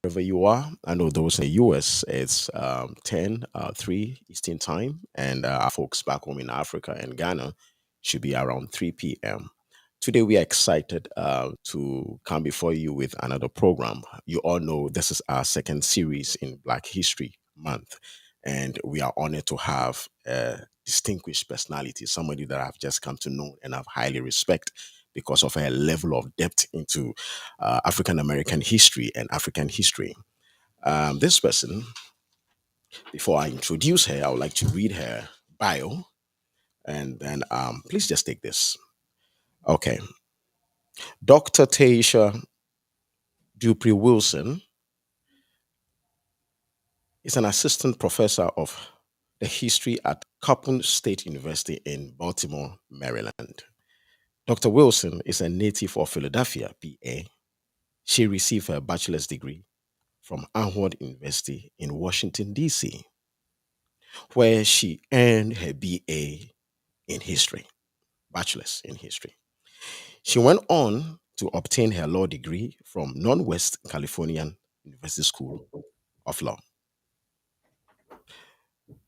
wherever you are. I know those in the US, it's 10, 3 Eastern time, and our folks back home in Africa and Ghana should be around 3 p.m. Today, we are excited to come before you with another program. You all know this is our second series in Black History Month, and we are honored to have a distinguished personality, somebody that I've just come to know and I've highly respect because of her level of depth into African American history and African history. This person, before I introduce her, I would like to read her bio, and then please just take this. Okay. Dr. Teisha Dupree Wilson is an assistant professor of the history at Coppin State University in Baltimore, Maryland. Dr. Wilson is a native of Philadelphia, PA. She received her bachelor's degree from Howard University in Washington, D.C., where she earned her BA in history, bachelor's in history. She went on to obtain her law degree from Northwest Californian University School of Law.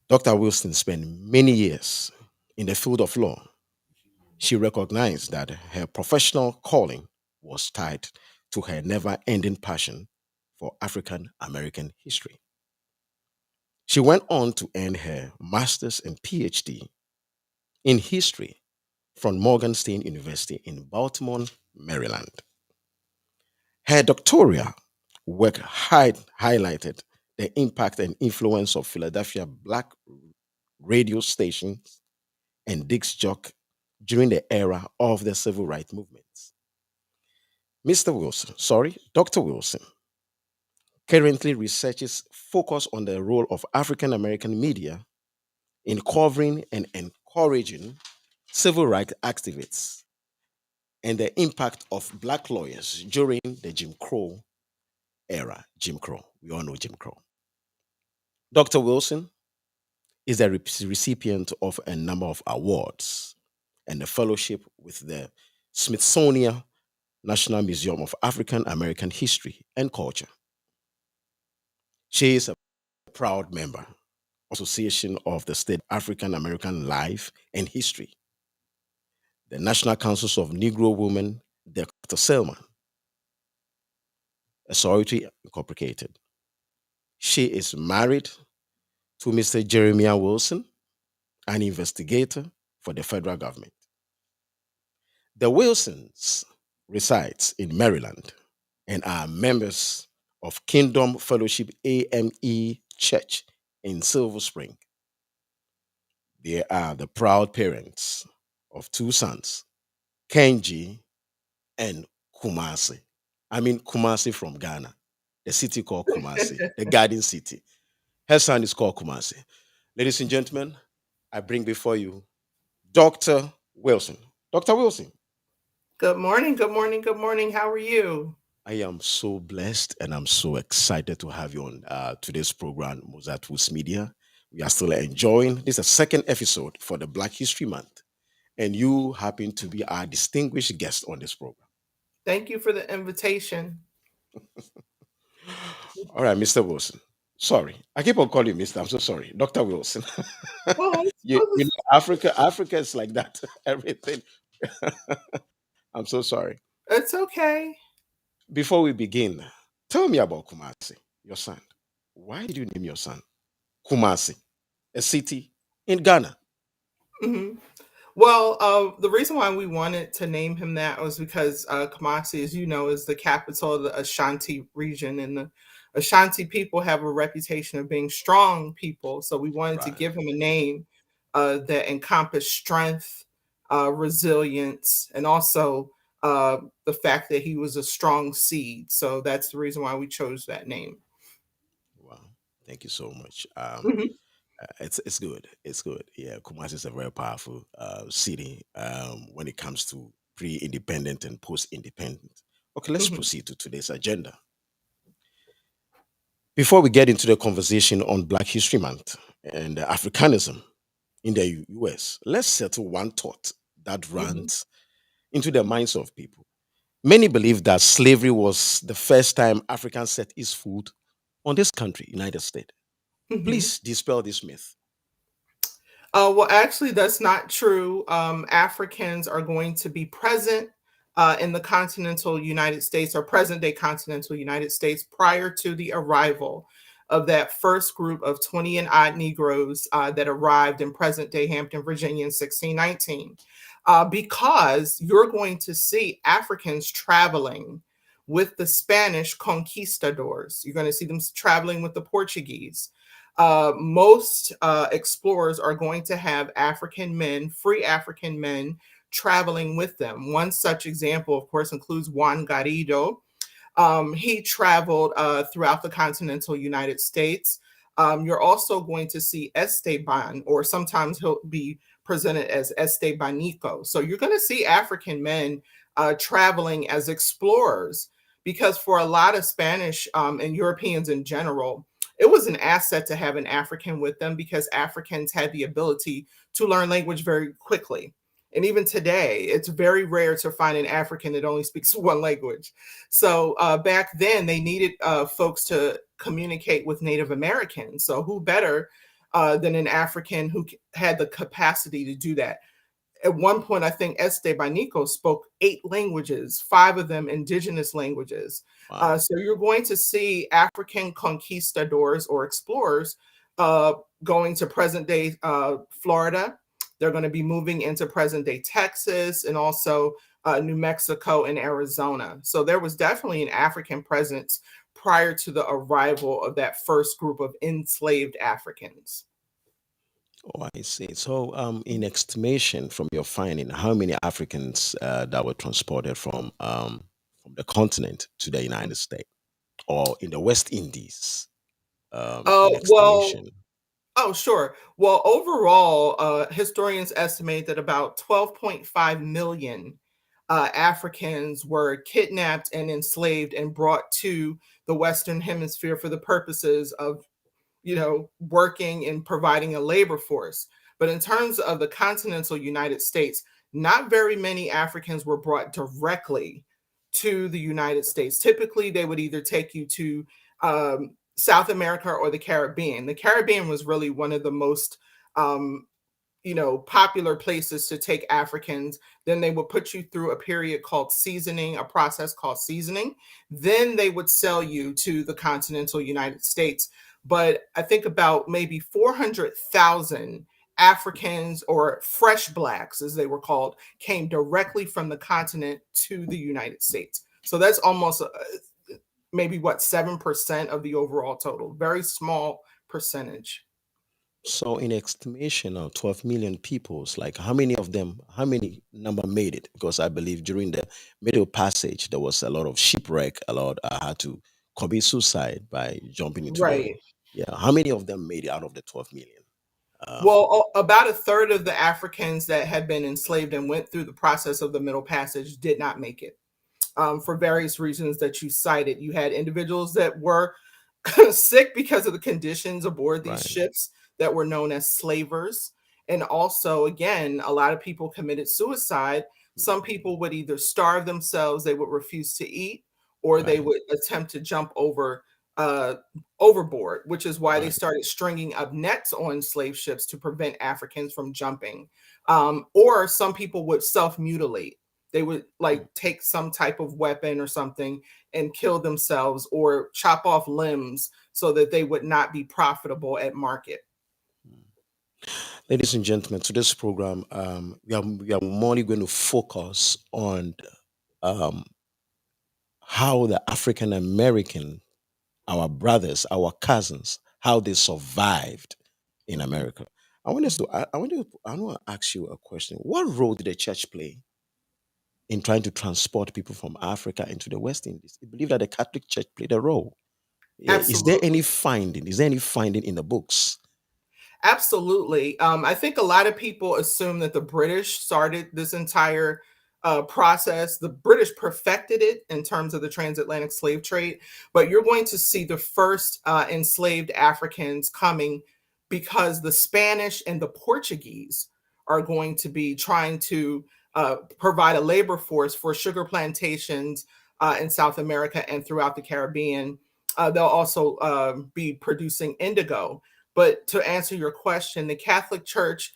Dr. Wilson spent many years in the field of law. She recognized that her professional calling was tied to her never ending passion for African American history. She went on to earn her master's and PhD in history from Morgan State University in Baltimore, Maryland. Her doctoral work highlighted the impact and influence of Philadelphia black radio stations and disc jock during the era of the civil rights movements. Mr. Wilson, sorry, Dr. Wilson, currently researches focus on the role of African American media in covering and encouraging civil rights activists and the impact of black lawyers during the Jim Crow era. Jim Crow, we all know Jim Crow. Dr. Wilson is a recipient of a number of awards and a fellowship with the Smithsonian National Museum of African American History and Culture. She is a proud member Association of the State African American Life and History, the National Councils of Negro Women, Dr. Selma, a sorority incorporated. She is married to Mr. Jeremiah Wilson, an investigator for the federal government. The Wilsons resides in Maryland and are members of Kingdom Fellowship AME Church in Silver Spring. They are the proud parents of two sons, Kenji and Kumasi. I mean Kumasi from Ghana, the city called Kumasi, the garden city. Her son is called Kumasi. Ladies and gentlemen, I bring before you Dr. Wilson. Dr. Wilson, Good morning, good morning, good morning. How are you? I am so blessed and I'm so excited to have you on today's program, Mozart Woods Media. We are still enjoying this is the second episode for the Black History Month, and you happen to be our distinguished guest on this program. Thank you for the invitation. All right, Mr. Wilson. Sorry, I keep on calling you Mr. I'm so sorry, Dr. Wilson. Well, You know, Africa is like that. Everything. I'm so sorry. it's okay. Before we begin, tell me about Kumasi, your son. Why did you name your son Kumasi, a city in Ghana? Mhm. Well, the reason why we wanted to name him that was because Kumasi, as you know, is the capital of the Ashanti region, and the Ashanti people have a reputation of being strong people. So we wanted to Right. give him a name that encompassed strength, resilience, and also the fact that he was a strong seed. So that's the reason why we chose that name. Wow. Thank you so much. Mhm, It's good. It's good. Yeah, Kumasi is a very powerful city when it comes to pre-independent and post-independent. Okay, let's mhm, proceed to today's agenda. Before we get into the conversation on Black History Month and Africanism in the US, let's settle one thought that mhm. runs into the minds of people. Many believe that slavery was the first time Africans set its foot on this country, United States. Mhm. Please dispel this myth. Well, actually, that's not true. Africans are going to be present in the continental United States or present day continental United States prior to the arrival of that first group of 20 and odd Negroes that arrived in present day Hampton, Virginia in 1619. Because you're going to see Africans traveling with the Spanish conquistadors. You're going to see them traveling with the Portuguese. Most explorers are going to have African men, free African men, traveling with them. One such example, of course, includes Juan Garrido. He traveled throughout the continental United States. You're also going to see Esteban, or sometimes he'll be presented as Estebanico. So you're going to see African men traveling as explorers because for a lot of Spanish and Europeans in general, it was an asset to have an African with them because Africans had the ability to learn language very quickly. And even today, it's very rare to find an African that only speaks one language. So back then, they needed folks to communicate with Native Americans. So who better than an African who had the capacity to do that? At one point, I think Estebanico spoke 8 languages, 5 of them indigenous languages. Wow. So you're going to see African conquistadors or explorers uh, going to present day Florida. They're going to be moving into present day Texas and also New Mexico and Arizona. So there was definitely an African presence prior to the arrival of that first group of enslaved Africans. Oh, I see. So, in estimation from your finding, how many Africans that were transported from the continent to the United States or in the West Indies, in Well, estimation? oh, sure. Well, overall, historians estimate that about 12.5 million Africans were kidnapped and enslaved and brought to the Western Hemisphere for the purposes of, working and providing a labor force. But in terms of the continental United States, not very many Africans were brought directly to the United States. Typically, they would either take you to South America or the Caribbean. The Caribbean was really one of the most um, popular places to take Africans. Then they would put you through a period called seasoning, a process called seasoning. Then they would sell you to the continental United States. But I think about maybe 400,000 Africans or fresh blacks, as they were called, came directly from the continent to the United States. So that's almost maybe what 7% of the overall total. Very small percentage. So, in estimation of 12 million peoples, like how many of them, how many number made it? Because I believe during the Middle Passage, there was a lot of shipwreck. A lot had to commit suicide by jumping into the, Right. yeah. How many of them made it out of the 12 million? Um, Well, about a third of the Africans that had been enslaved and went through the process of the Middle Passage did not make it for various reasons that you cited. You had individuals that were sick because of the conditions aboard these right. ships that were known as slavers. And also, again, a lot of people committed suicide. Some people would either starve themselves, they would refuse to eat, or they Right. would attempt to jump uh, overboard, which is why they Right. started stringing up nets on slave ships to prevent Africans from jumping. Or some people would self mutilate. They would like take some type of weapon or something and kill themselves or chop off limbs so that they would not be profitable at market. Ladies and gentlemen, to this program, we are more going to focus on um, how the African American, our brothers, our cousins, how they survived in America. I want to ask you a question. What role did the church play in trying to transport people from Africa into the West Indies? I believe that the Catholic Church played a role. Yeah. Is there any Absolutely. finding? Is there any finding in the books? Absolutely. I think a lot of people assume that the British started this entire process. The British perfected it in terms of the transatlantic slave trade, but you're going to see the first enslaved Africans coming because the Spanish and the Portuguese are going to be trying to provide a labor force for sugar plantations in South America and throughout the Caribbean. They'll also be producing indigo. But to answer your question, the Catholic Church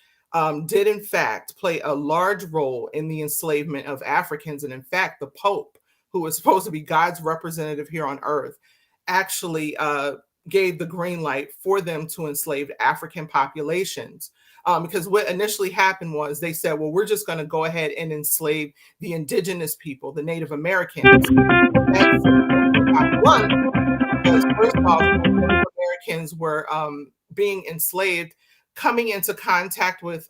did, in fact, play a large role in the enslavement of Africans. And in fact, the Pope, who was supposed to be God's representative here on earth, actually gave the green light for them to enslave African populations. Because what initially happened was they said, well, we're just going to go ahead and enslave the indigenous people, the Native Americans. That system did not work because, first off, when Native Americans were being enslaved, coming into contact with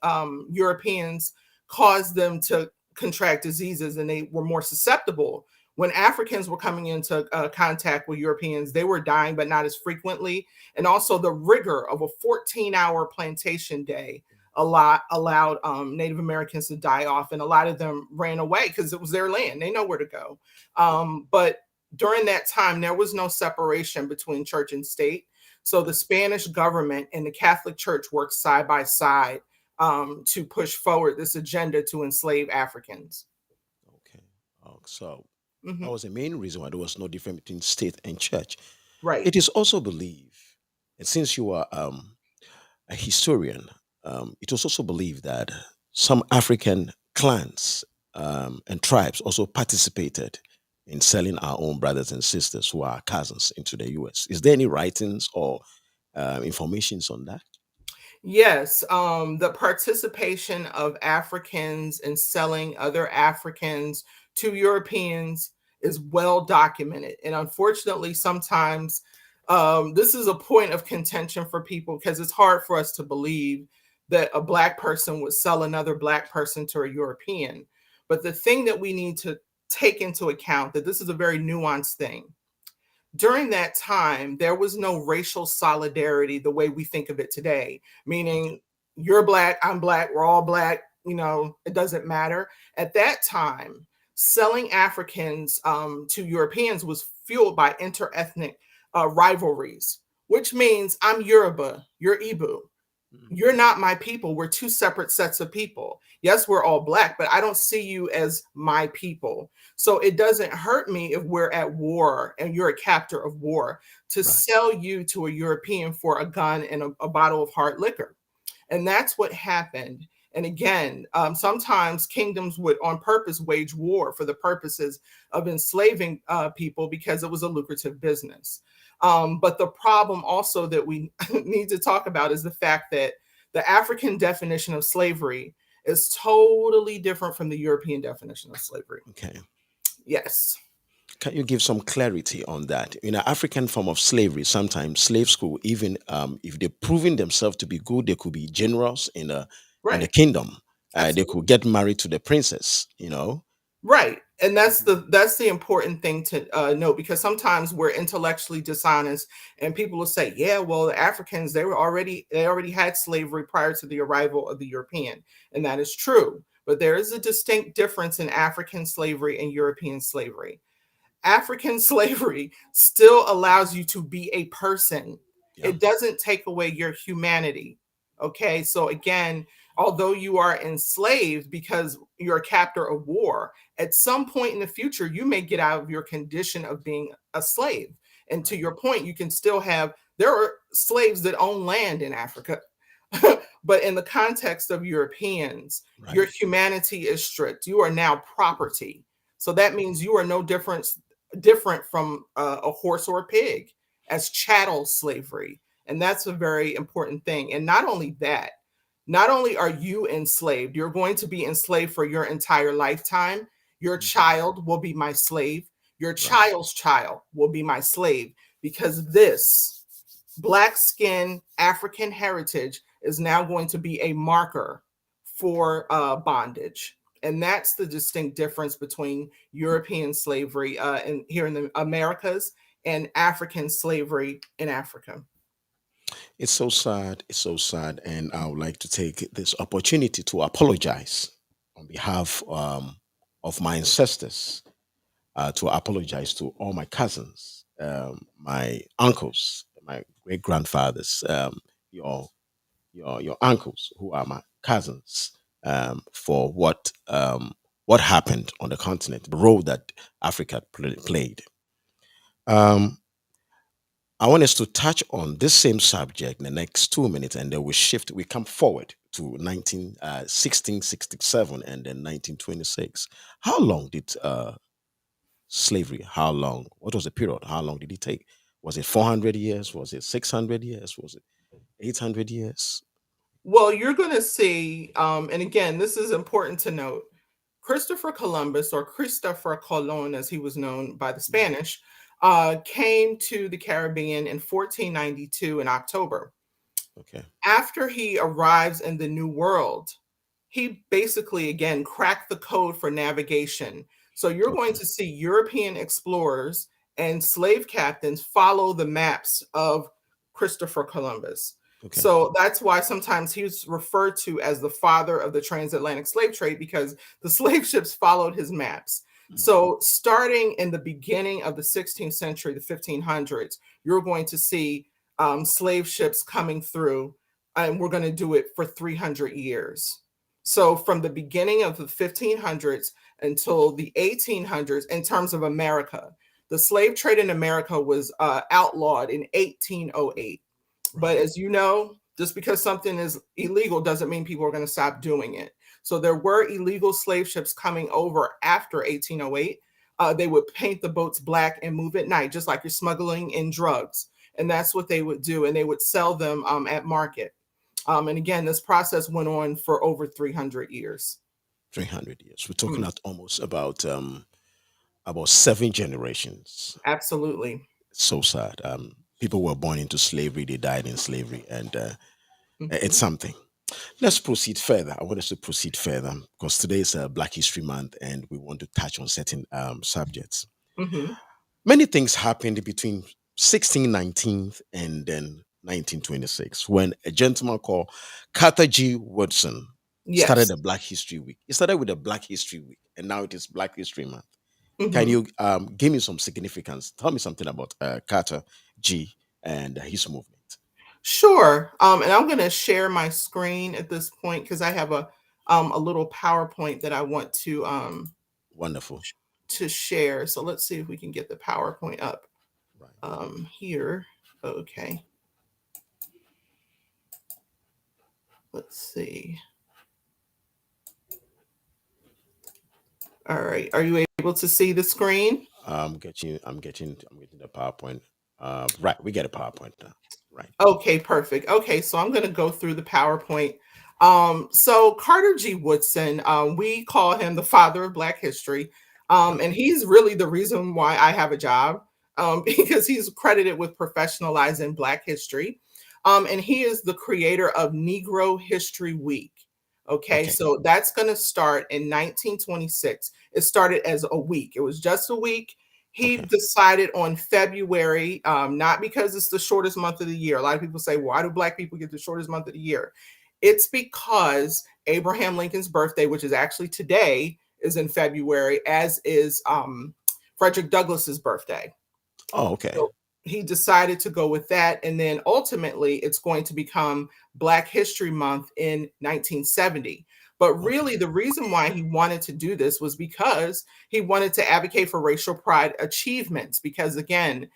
Europeans caused them to contract diseases, and they were more susceptible. When Africans were coming into contact with Europeans, they were dying, but not as frequently. And also, the rigor of a 14-hour plantation day allowed Native Americans to die off, and a lot of them ran away because it was their land. They know where to go. But during that time, there was no separation between church and state. So the Spanish government and the Catholic Church worked side by side to push forward this agenda to enslave Africans. Okay. So that Hmm. was the main reason why there was no difference between state and church. Right. It is also believed, and since you are a historian, it was also believed that some African clans and tribes also participated in selling our own brothers and sisters who are cousins into the US. Is there any writings or informations on that? Yes, the participation of Africans in selling other Africans to Europeans is well documented. And unfortunately, sometimes this is a point of contention for people because it's hard for us to believe that a Black person would sell another Black person to a European. But the thing that we need to take into account that this is a very nuanced thing. During that time, there was no racial solidarity the way we think of it today, Okay. meaning you're Black, I'm Black, we're all Black, it doesn't matter. At that time, selling Africans to Europeans was fueled by interethnic rivalries, which means I'm Yoruba, you're Igbo. Mm. You're not my people. We're two separate sets of people. Yes, we're all Black, but I don't see you as my people. So it doesn't hurt me if we're at war and you're a captor of war to Right. sell you to a European for a gun and a bottle of hard liquor. And that's what happened. And again, sometimes kingdoms would on purpose wage war for the purposes of enslaving people because it was a lucrative business. But the problem also that we need to talk about is the fact that the African definition of slavery is totally different from the European definition of slavery. Okay. Yes, Can you give some clarity on that? In an African form of slavery, sometimes slaves could even, if they're proving themselves to be good, they could be generals in the right. kingdom. They Absolutely. could get married to the princess. You know. Right. And Mhm. that's the important thing to note because sometimes we're intellectually dishonest and people will say, yeah, well, the Africans, they already had slavery prior to the arrival of the European. And that is true. But there is a distinct difference in African slavery and European slavery. African slavery still allows you to be a person. Yeah. It doesn't take away your humanity. Okay. So, again, although you are enslaved because you're a captor of war, at some point in the future, you may get out of your condition of being a slave. And to Right. your point, you can still there are slaves that own land in Africa. But in the context of Europeans, your Right. humanity is stripped. You are now property. So that means you are no different from a horse or a pig as chattel slavery. And that's a very important thing. And not only that, not only are you enslaved, you're going to be enslaved for your entire lifetime. Your Mhm. child will be my slave. Your Right. child's child will be my slave because this Black skin African heritage is now going to be a marker for bondage. And that's the distinct difference between European slavery here in the Americas and African slavery in Africa. It's so sad. It's so sad. And I would like to take this opportunity to apologize on behalf of my ancestors, to apologize to all my cousins, my uncles, my great grandfathers, your your uncles who are my cousins. for what happened on the continent, the role that Africa played. Um, I want us to touch on this same subject in the next 2 minutes, and then we shift. We come forward to 1667 and then 1926. How long did slavery? How long? What was the period? How long did it take? Was it 400 years? Was it 600 years? Was it 800 years? Well, you're going to see, and again, this is important to note. Christopher Columbus, or Christopher Colon, as he was known by the Mm. Spanish, came to the Caribbean in 1492 in October. Okay. After he arrives in the New World, he basically, again, cracked the code for navigation. So you're going Okay. to see European explorers and slave captains follow the maps of Christopher Columbus. Okay. So that's why sometimes he's referred to as the father of the transatlantic slave trade, because the slave ships followed his maps. Mm. So starting in the beginning of the 16th century, the 1500s, you're going to see slave ships coming through, and we're going to do it for 300 years. So from the beginning of the 1500s until the 1800s, in terms of America, the slave trade in America was outlawed in 1808. But Right. as you know, just because something is illegal doesn't mean people are going to stop doing it. So there were illegal slave ships coming over after 1808. They would paint the boats black and move at night, just like you're smuggling in drugs. And that's what they would do. And they would sell them at market. And again, this process went on for over 300 years. 300 years. We're talking Mm, at almost about 7 generations. absolutely. So sad. People were born into slavery, they died in slavery, and it's Hmm. something. Let's proceed further. I want us to proceed further because today is Black History Month, and we want to touch on certain subjects. Hmm. Many things happened between 1619 and then 1926 when a gentleman called Carter G. Woodson started Yes. the Black History Week. It started with the Black History Week, and now it is Black History Month. Can Hmm. you give me some significance? Tell me something about Carter G and his movement. Sure. And I'm going to share my screen at this point because I have a little PowerPoint that I want Wonderful. to share. So let's see if we can get the PowerPoint up Right. here. Okay. Let's see. All right. Are you able to see the screen? I'm getting the PowerPoint. Right, we get a PowerPoint now. Right. Okay, perfect. Okay, so I'm going to go through the PowerPoint. So Carter G. Woodson, we call him the father of Black history, Yep. and he's really the reason why I have a job, because he's credited with professionalizing Black history, and he is the creator of Negro History Week. Okay, Okay. so that's going to start in 1926. It started as a week. It was just a week. He Okay. decided on February, not because it's the shortest month of the year. A lot of people say, why do Black people get the shortest month of the year? It's because Abraham Lincoln's birthday, which is actually today, is in February, as is Frederick Douglass's birthday. Oh, okay. So he decided to go with that. And then ultimately, it's going to become Black History Month in 1970. But Okay. really, the reason why he wanted to do this was because he wanted to advocate for racial pride achievements. Because again,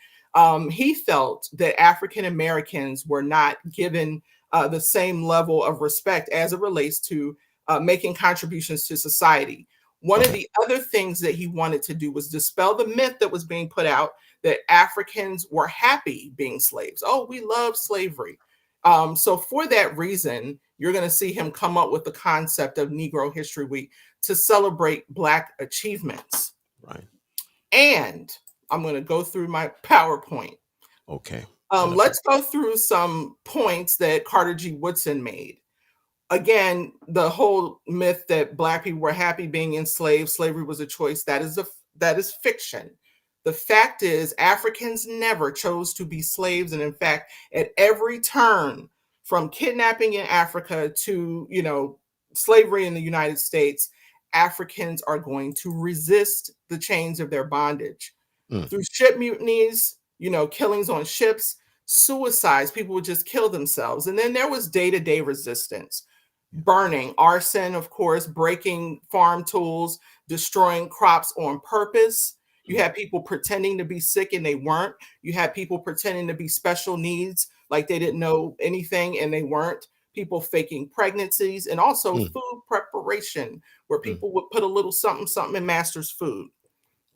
he felt that African Americans were not given the same level of respect as it relates to making contributions to society. One of Okay. the other things that he wanted to do was dispel the myth that was being put out that Africans were happy being slaves. Oh, we love slavery. So for that reason, you're going to see him come up with the concept of Negro History Week to celebrate Black achievements. Right. And I'm going to go through my PowerPoint. Okay. Wonderful. Let's go through some points that Carter G. Woodson made. Again, the whole myth that Black people were happy being enslaved, slavery was a choice, that is fiction. The fact is, Africans never chose to be slaves, and in fact, at every turn, from kidnapping in Africa to slavery in the United States, Africans are going to resist the chains of their bondage Mm. through ship mutinies, killings on ships, suicides. People would just kill themselves, and then there was day-to-day resistance. burning, arson, of course, breaking farm tools, destroying crops on purpose. You mm, had people pretending to be sick and they weren't. You had people pretending to be special needs like they didn't know anything and they weren't. People faking pregnancies and also mm, food preparation, where mm. people would put a little something, something in master's food,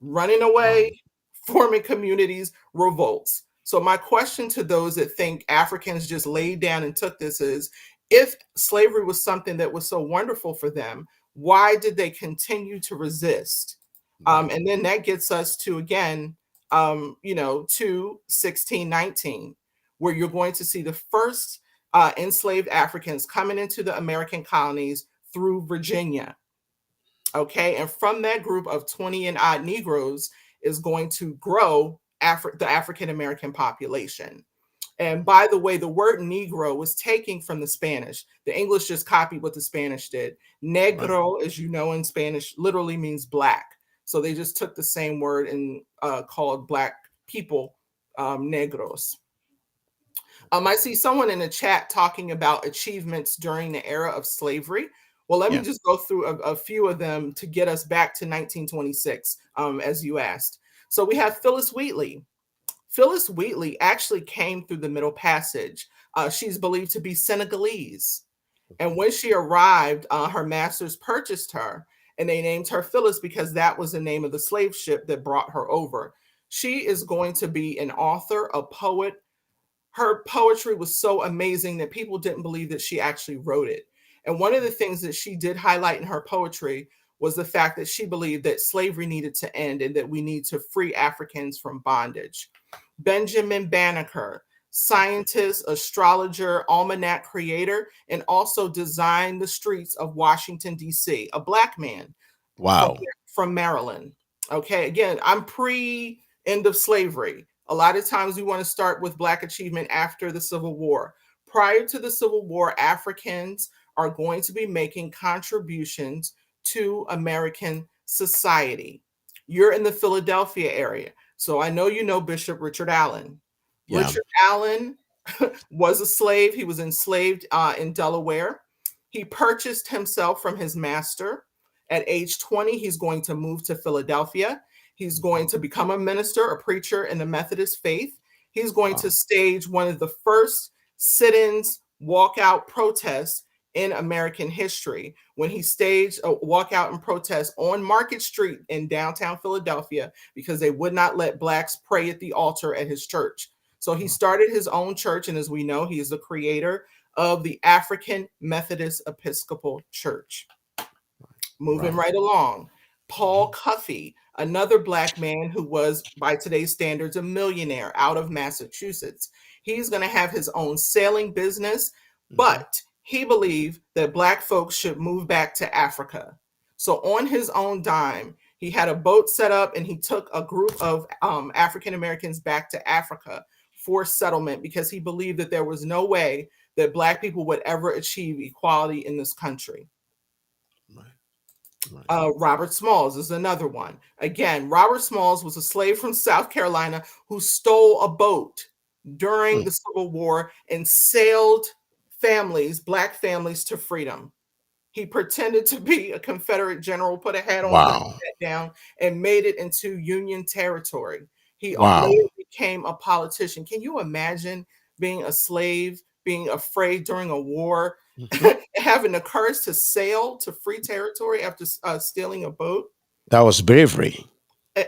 running Wow. away, forming communities, revolts. So, my question to those that think Africans just laid down and took this is, if slavery was something that was so wonderful for them, why did they continue to resist? Right. And then that gets us to, again, to 1619, where you're going to see the first enslaved Africans coming into the American colonies through Virginia. Okay. And from that group of 20 and odd Negroes is going to grow the African American population. And by the way, the word Negro was taken from the Spanish. The English just copied what the Spanish did. Right. Negro, as you know in Spanish, literally means black. So they just took the same word and called black people negros. I see someone in the chat talking about achievements during the era of slavery. Well, let me Yeah. just go through a few of them to get us back to 1926, as you asked. So we have Phyllis Wheatley. Phyllis Wheatley actually came through the Middle Passage. She's believed to be Senegalese. And when she arrived, her masters purchased her and they named her Phyllis because that was the name of the slave ship that brought her over. She is going to be an author, a poet. Her poetry was so amazing that people didn't believe that she actually wrote it. And one of the things that she did highlight in her poetry was the fact that she believed that slavery needed to end and that we need to free Africans from bondage. Benjamin Banneker, scientist, astrologer, almanac creator, and also designed the streets of Washington, D.C., a black man from Wow. Maryland. Okay, again, I'm pre end of slavery. A lot of times we want to start with black achievement after the Civil War. Prior to the Civil War, Africans are going to be making contributions to American society. You're in the Philadelphia area, so I know you know Bishop Richard Allen. Yeah. Richard Allen was a slave. He was enslaved in Delaware. He purchased himself from his master. At age 20, he's going to move to Philadelphia. He's going to become a minister, a preacher in the Methodist faith. He's going to Wow. stage one of the first sit ins, walkout protests in American history when he staged a walkout and protest on Market Street in downtown Philadelphia because they would not let blacks pray at the altar at his church. So he started his own church, and as we know, he is the creator of the African Methodist Episcopal Church. Moving Right. right along, Paul Mhm. Cuffey, another black man who was, by today's standards, a millionaire out of Massachusetts. He's going to have his own sailing business, Mhm. but he believed that black folks should move back to Africa. So, on his own dime, he had a boat set up and he took a group of African Americans back to Africa for settlement because he believed that there was no way that black people would ever achieve equality in this country. Right. Right. Robert Smalls is another one. Again, Robert Smalls was a slave from South Carolina who stole a boat during Mm. the Civil War and sailed black families, to freedom. He pretended to be a Confederate general, put a hat on, put his Wow. hat down, and made it into Union territory. He Wow. later became a politician. Can you imagine being a slave, being afraid during a war, Mhm. having the courage to sail to free territory after stealing a boat? That was bravery.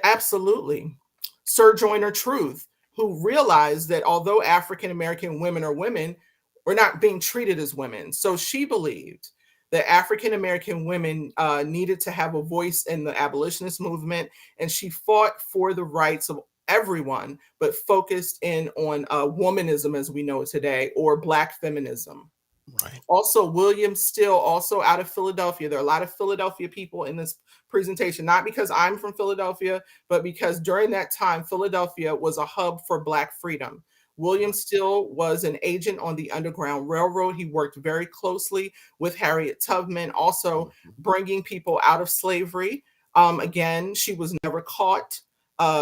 Absolutely. Sir Joyner Truth, who realized that although African American women are women, we're not being treated as women. So she believed that African American women needed to have a voice in the abolitionist movement, and she fought for the rights of everyone, but focused in on womanism as we know it today, or Black feminism. Right. Also, William Still, also out of Philadelphia. There are a lot of Philadelphia people in this presentation, not because I'm from Philadelphia, but because during that time, Philadelphia was a hub for Black freedom. William Right. Still was an agent on the Underground Railroad. He worked very closely with Harriet Tubman, also Mhm. bringing people out of slavery. Again, she was never caught.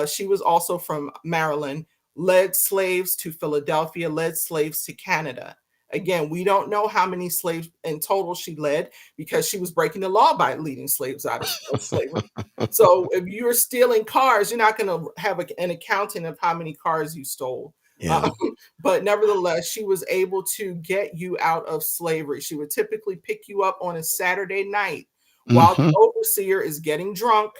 She was also from Maryland, led slaves to Philadelphia, led slaves to Canada. Again, we don't know how many slaves in total she led because she was breaking the law by leading slaves out of slavery. So if you're stealing cars, you're not going to have an accounting of how many cars you stole. Yeah. Uh, but nevertheless, she was able to get you out of slavery. She would typically pick you up on a Saturday night while Hmm. the overseer is getting drunk.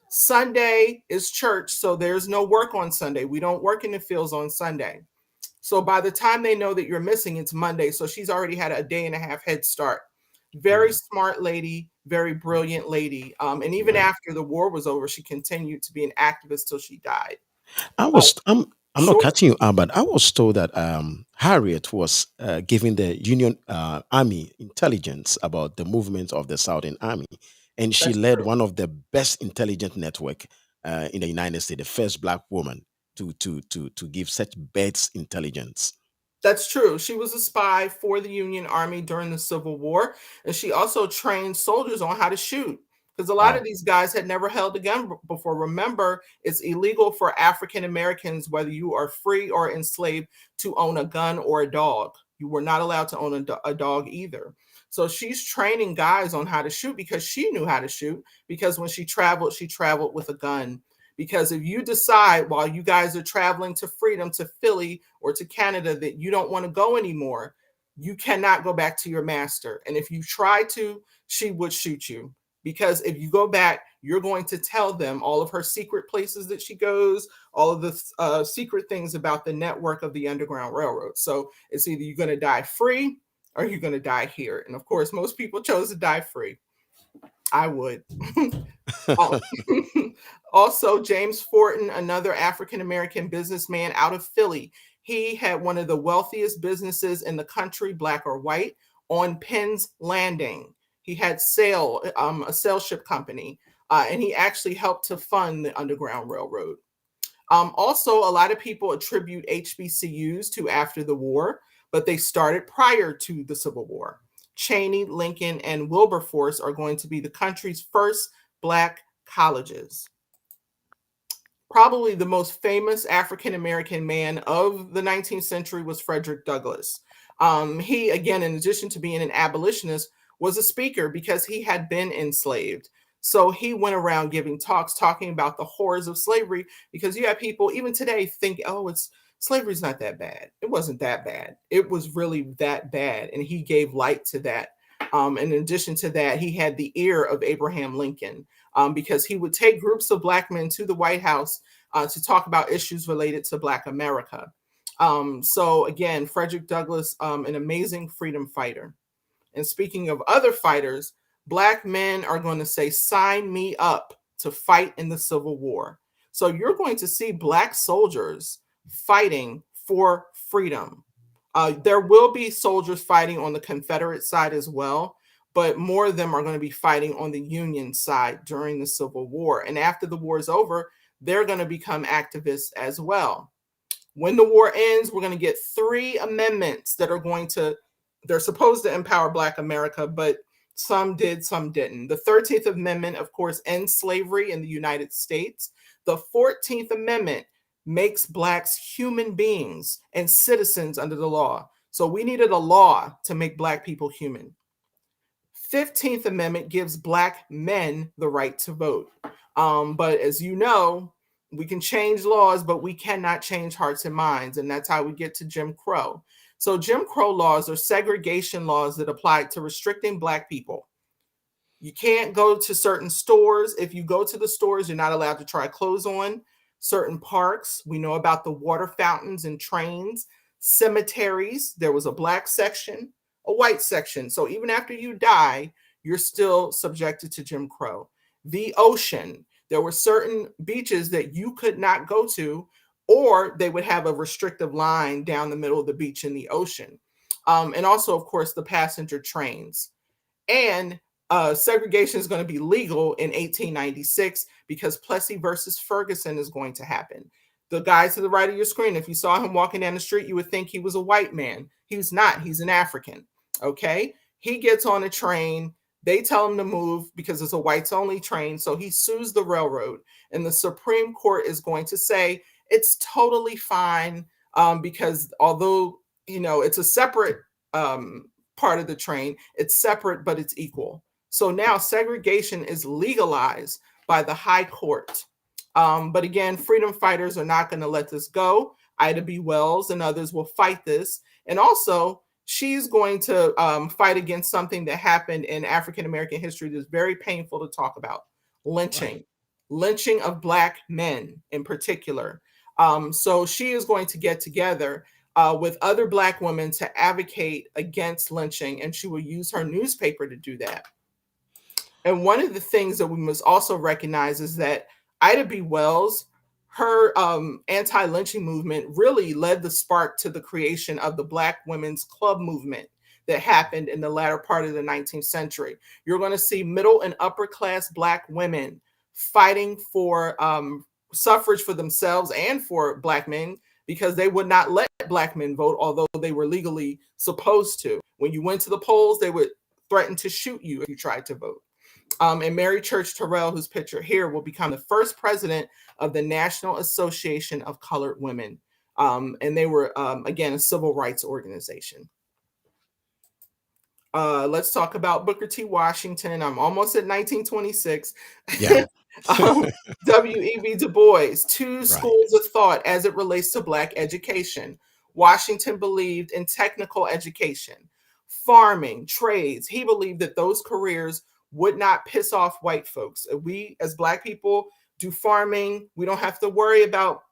Sunday is church, so there's no work on Sunday. We don't work in the fields on Sunday. So by the time they know that you're missing, it's Monday. So she's already had a day and a half head start. Very Yeah. smart lady, very brilliant lady. And even Yeah. after the war was over, she continued to be an activist till she died. I Uh, was I'm not sure, cutting you out, but I was told that Harriet was giving the Union Army intelligence about the movement of the Southern Army, and she that's led true. one of the best intelligence network in the United States, the first black woman to give such best intelligence. That's true. She was a spy for the Union Army during the Civil War, and she also trained soldiers on how to shoot because a lot of Wow. these guys had never held a gun before. Remember, it's illegal for African Americans, whether you are free or enslaved, to own a gun or a dog. You were not allowed to own a dog either. So she's training guys on how to shoot because she knew how to shoot. Because when she traveled with a gun. Because if you decide while you guys are traveling to freedom to Philly or to Canada that you don't want to go anymore, you cannot go back to your master. And if you try to, she would shoot you. Because if you go back, you're going to tell them all of her secret places that she goes, all of the secret things about the network of the Underground Railroad. So it's either you're going to die free or you're going to die here. And of course, most people chose to die free. I would. Oh. Also, James Fortin, another African American businessman out of Philly. He had one of the wealthiest businesses in the country, black or white, on Penn's Landing. He had a sail ship company, and he actually helped to fund the Underground Railroad. Also, a lot of people attribute HBCUs to after the war, but they started prior to the Civil War. Cheney, Lincoln, and Wilberforce are going to be the country's first black colleges. Probably the most famous African American man of the 19th century was Frederick Douglass. He, again, in addition to being an abolitionist, was a speaker because he had been enslaved. So he went around giving talks talking about the horrors of slavery because you have people even today think, oh, it's slavery's not that bad. It wasn't that bad. It was really that bad. And he gave light to that. In addition to that, he had the ear of Abraham Lincoln because he would take groups of black men to the White House to talk about issues related to Black America. So again, Frederick Douglass, an amazing freedom fighter. And speaking of other fighters, black men are going to say, sign me up to fight in the Civil War. So you're going to see black soldiers fighting for freedom. There will be soldiers fighting on the Confederate side as well, but more of them are going to be fighting on the Union side during the Civil War. And after the war is over, they're going to become activists as well. When the war ends, we're going to get 3 amendments that are going to, they're supposed to empower Black America, but some did, some didn't. The 13th Amendment, of course, ends slavery in the United States. The 14th Amendment makes Blacks human beings and citizens under the law. So we needed a law to make Black people human. 15th Amendment gives Black men the right to vote. But as you know, we can change laws, but we cannot change hearts and minds. And that's how we get to Jim Crow. So, Jim Crow laws are segregation laws that apply to restricting Black people. You can't go to certain stores. If you go to the stores, you're not allowed to try clothes on. Certain parks, we know about the water fountains and trains. Cemeteries, there was a Black section, a white section. So even after you die, you're still subjected to Jim Crow. The ocean, there were certain beaches that you could not go to, or they would have a restrictive line down the middle of the beach in the ocean. And also, of course, the passenger trains. And segregation is going to be legal in 1896 because Plessy versus Ferguson is going to happen. The guy to the right of your screen, if you saw him walking down the street, you would think he was a white man. He's not, he's an African. Okay. He gets on a train. They tell him to move because it's a whites only train. So he sues the railroad, and the Supreme Court is going to say it's totally fine because although, it's a separate part of the train. It's separate, but it's equal. So now segregation is legalized by the high court. But again, freedom fighters are not going to let this go. Ida B. Wells and others will fight this. And also, she's going to fight against something that happened in African American history that's very painful to talk about: Right. lynching, lynching of Black men in particular. So she is going to get together with other Black women to advocate against lynching, and she will use her newspaper to do that. And one of the things that we must also recognize is that Ida B. Wells, her anti-lynching movement really led the spark to the creation of the Black Women's Club movement that happened in the latter part of the 19th century. You're going to see middle and upper class Black women fighting for suffrage for themselves and for Black men, because they would not let Black men vote, although they were legally supposed to. When you went to the polls, they would threaten to shoot you if you tried to vote. And Mary Church Terrell, who's pictured here, will become the first president of the National Association of Colored Women. And they were, again, a civil rights organization. Let's talk about Booker T. Washington. I'm almost at 1926. Yeah. um, W.E.B. Du Bois, two Right. schools of thought as it relates to Black education. Washington believed in technical education, farming, trades. He believed that those careers would not piss off white folks. If we, as Black people, do farming, we don't have to worry about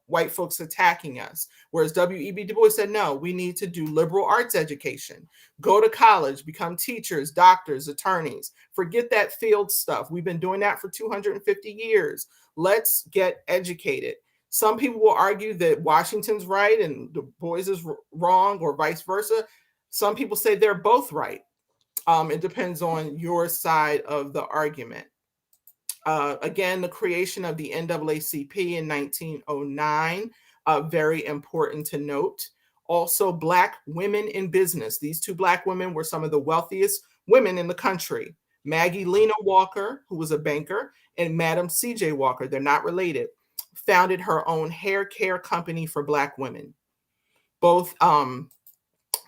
white folks attacking us. Whereas W.E.B. Du Bois said, no, we need to do liberal arts education, go to college, become teachers, doctors, attorneys. Forget that field stuff. We've been doing that for 250 years. Let's get educated. Some people will argue that Washington's right and Du Bois is wrong, or vice versa. Some people say they're both right. It depends on your side of the argument. Again, the creation of the NAACP in 1909, very important to note. Also, Black women in business. These two Black women were some of the wealthiest women in the country. Maggie Lena Walker, who was a banker, and Madam C.J. Walker, they're not related, founded her own hair care company for Black women. Both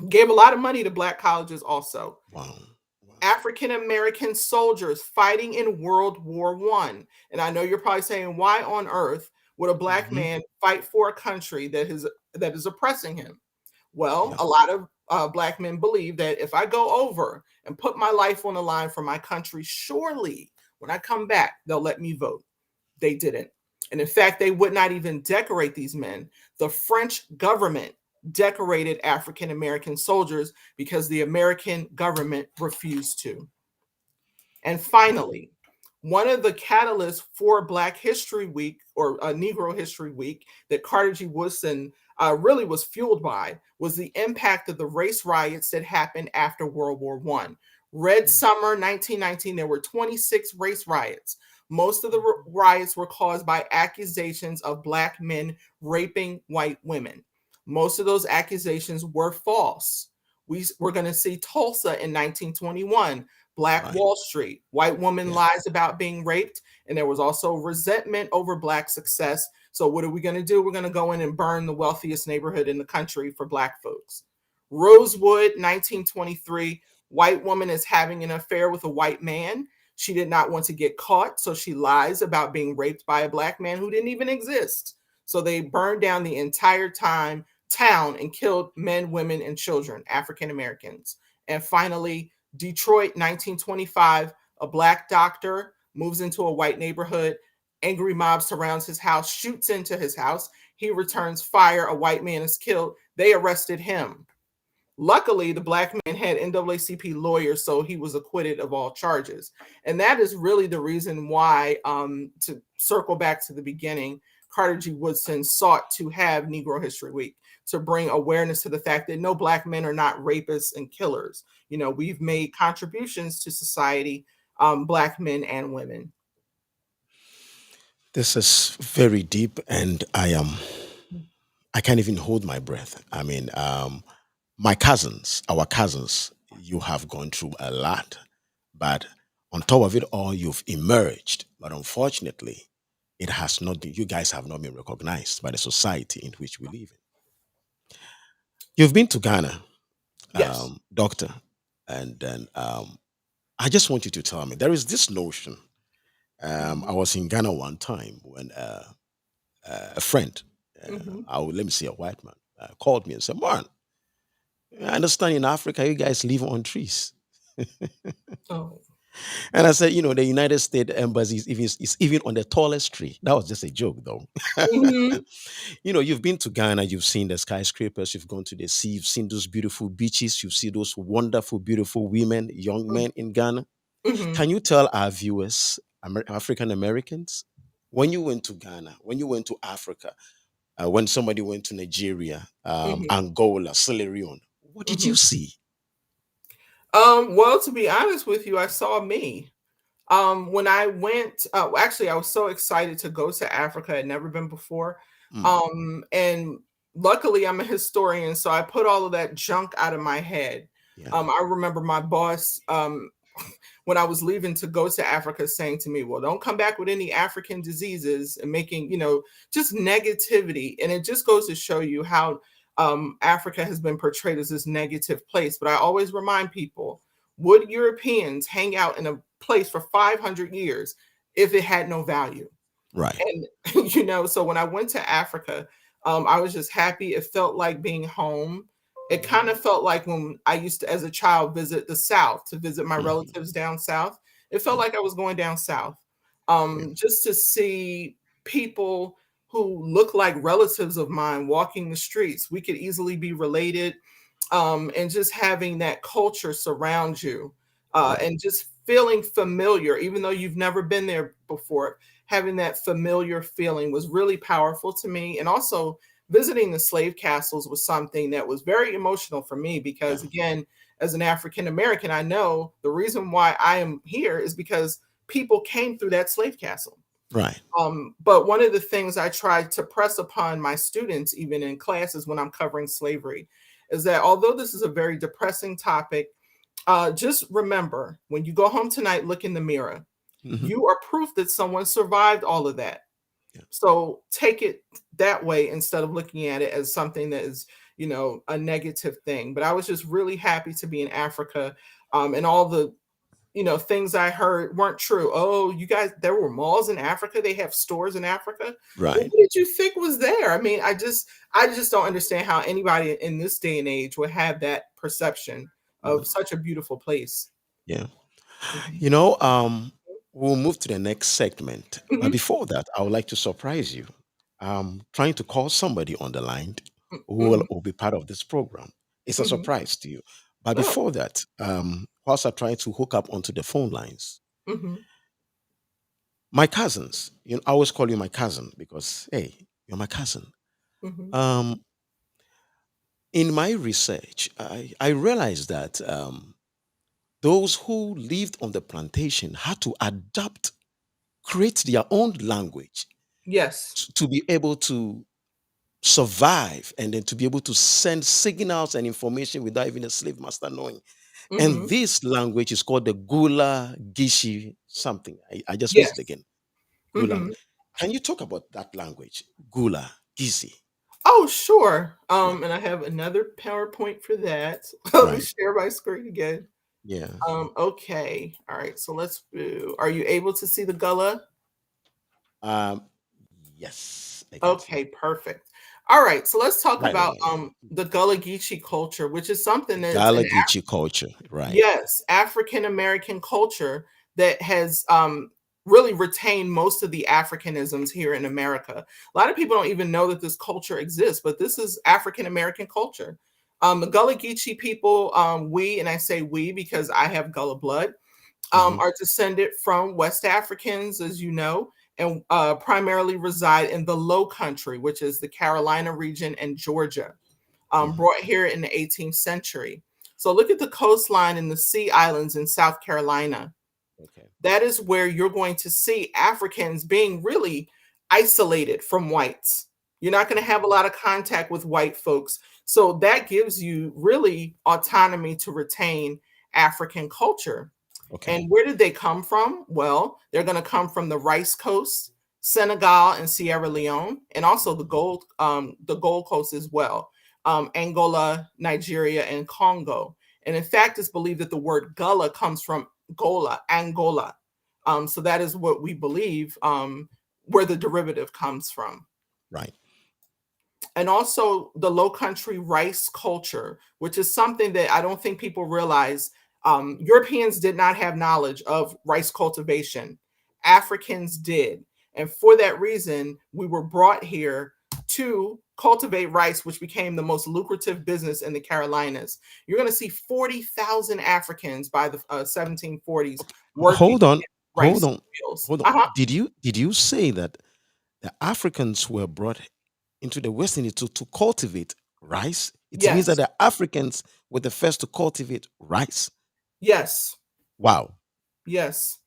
gave a lot of money to Black colleges also. Wow. Wow. African American soldiers fighting in World War I. And I know you're probably saying, why on earth would a Black Hmm. man fight for a country that is oppressing him? Well, Yeah. a lot of Black men believe that if I go over and put my life on the line for my country, surely when I come back, they'll let me vote. They didn't. And in fact, they would not even decorate these men. The French government decorated African American soldiers because the American government refused to. And Wow. finally, one of the catalysts for Black History Week, or Negro History Week, that Carter G. Woodson really was fueled by, was the impact of the race riots that happened after World War I. Red Summer 1919, there were 26 race riots. Most of the riots were caused by accusations of Black men raping white women. Most of those accusations were false. We're going to see Tulsa in 1921, Black Right. Wall Street, white woman Yeah. lies about being raped, and there was also resentment over Black success. So what are we going to do? We're going to go in and burn the wealthiest neighborhood in the country for Black folks. Rosewood, 1923, white woman is having an affair with a white man. She did not want to get caught, so she lies about being raped by a Black man who didn't even exist. So they burned down the entire town and killed men, women, and children, African Americans. And finally, Detroit, 1925, a Black doctor moves into a white neighborhood. Angry mob surrounds his house, shoots into his house. He returns fire. A white man is killed. They arrested him. Luckily, the Black man had NAACP lawyers, so he was acquitted of all charges. And that is really the reason why, to circle back to the beginning, Carter G. Woodson sought to have Negro History Week, to bring awareness to the fact that no Black men are not rapists and killers. We've made contributions to society, Black men and women. This is very deep, and I can't even hold my breath. I mean, our cousins, you have gone through a lot, but on top of it all, you've emerged. But unfortunately, it has not been. You guys have not been recognized by the society in which we live in. You've been to Ghana. Yes. doctor. And then I just want you to tell me there is this notion. Mhm. I was in Ghana one time when a friend, Mhm. let me say a white man, called me and said, "Man, I understand in Africa you guys live on trees." Oh. And I said, the United States embassy is even on the tallest tree. That was just a joke, though. Mhm. You've been to Ghana, you've seen the skyscrapers, you've gone to the sea, you've seen those beautiful beaches, you've seen those wonderful, beautiful women, young men in Ghana. Mhm. Can you tell our viewers, African Americans, when you went to Ghana, when you went to Africa, when somebody went to Nigeria, Mhm. Angola, Sierra Leone, what did you Mhm. see? Well, to be honest with you, I saw me. When I went, actually, I was so excited to go to Africa. I'd never been before. Mm, And luckily, I'm a historian, so I put all of that junk out of my head. yeah, I remember my boss, when I was leaving to go to Africa, saying to me, "Well, don't come back with any African diseases," and making, just negativity. And it just goes to show you how Africa has been portrayed as this negative place. But I always remind people, would Europeans hang out in a place for 500 years if it had no value? right. And so when I went to Africa, I was just happy. It felt like being home. It kind of felt like when I used to, as a child, visit the South to visit my Mhm, relatives down South. It felt yeah, like I was going down South, yeah, just to see people who look like relatives of mine walking the streets. We could easily be related, and just having that culture surround you, right. and just feeling familiar, even though you've never been there before. Having that familiar feeling was really powerful to me. And also, visiting the slave castles was something that was very emotional for me Yeah, because, again, as an African American, I know the reason why I am here is because people came through that slave castle. right. But one of the things I try to press upon my students, even in classes when I'm covering slavery, is that although this is a very depressing topic, just remember, when you go home tonight, look in the mirror. Hmm. You are proof that someone survived all of that. Yeah, So take it that way instead of looking at it as something that is, a negative thing. But I was just really happy to be in Africa, and all the things I heard weren't true. Oh, you guys, there were malls in Africa. They have stores in Africa. Well, right. what did you think was there? I mean, I just don't understand how anybody in this day and age would have that perception of Mm, such a beautiful place. yeah. Mhm. You know, um, we'll move to the next segment. But Mhm. before that, I would like to surprise you. I'm trying to call somebody on the line who Mhm. will be part of this program. It's a Mhm. surprise to you. But Oh. before that, whilst I'm trying to hook up onto the phone lines, Mhm. my cousins, I always call you my cousin because, hey, you're my cousin. Mhm. Um, in my research, I realized that those who lived on the plantation had to adapt, create their own language Yes. to be able to survive and then to be able to send signals and information without even a slave master knowing. And Mhm. this language is called the Gullah Geechee something. I just missed it Yes. again. Gullah. Mhm. Can you talk about that language? Gullah Geechee. Oh, sure. Yeah. And I have another PowerPoint for that. Let me Right. share my screen again. Yeah. Okay. All right. So let's do. Are you able to see the Gullah? Um, yes, I can see. Okay, perfect. All right. So let's talk Right on about my end. the Gullah Geechee culture, which is something The that's Gullah Geechee culture. Right. yes, African American culture that has really retained most of the Africanisms here in America. A lot of people don't even know that this culture exists, but this is African American culture. The Gullah Geechee people, we, and I say we because I have Gullah blood, Hmm. are descended from West Africans, as you know, and primarily reside in the Low Country, which is the Carolina region and Georgia, Hmm. brought here in the 18th century. So look at the coastline and the sea islands in South Carolina. Okay. That is where you're going to see Africans being really isolated from whites. You're not going to have a lot of contact with white folks. So that gives you really autonomy to retain African culture. Okay. And where did they come from? Well, they're going to come from the Rice Coast, Senegal, and Sierra Leone, and also the Mhm. Gold Coast as well. Angola, Nigeria, and Congo. And in fact, it's believed that the word Gullah comes from Gola, Angola. So that is what we believe, where the derivative comes from. Right. And also the low country rice culture, which is something that I don't think people realize. Europeans did not have knowledge of rice cultivation. Africans did. And for that reason, we were brought here to cultivate rice, which became the most lucrative business in the Carolinas. You're going to see 40,000 Africans by the 1740s working Hold on. Hold rice on. fields. Hold on. Uh-huh. Did you say that the Africans were brought into the West Indies to cultivate rice? It means that Yes. the Africans were the first to cultivate rice. Yes. Wow. Yes.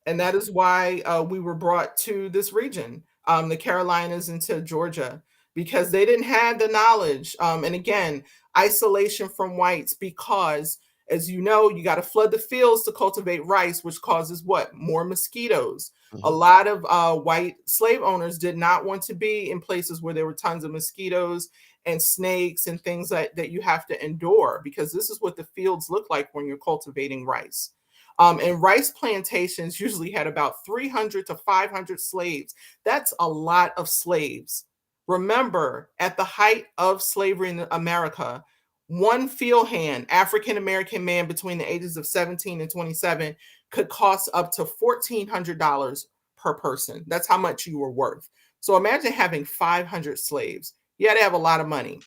And that is why we were brought to this region, the Carolinas into Georgia, because they didn't have the knowledge. And again, isolation from whites, because as you know, you got to flood the fields to cultivate rice, which causes what? More mosquitoes. A Mhm. lot of white slave owners did not want to be in places where there were tons of mosquitoes and snakes and things that you have to endure, because this is what the fields look like when you're cultivating rice. And rice plantations usually had about 300 to 500 slaves. That's a lot of slaves. Remember, at the height of slavery in America, one field hand, African American man between the ages of 17 and 27, could cost up to $1,400 per person. That's how much you were worth. So imagine having 500 slaves. You had to have a lot of money.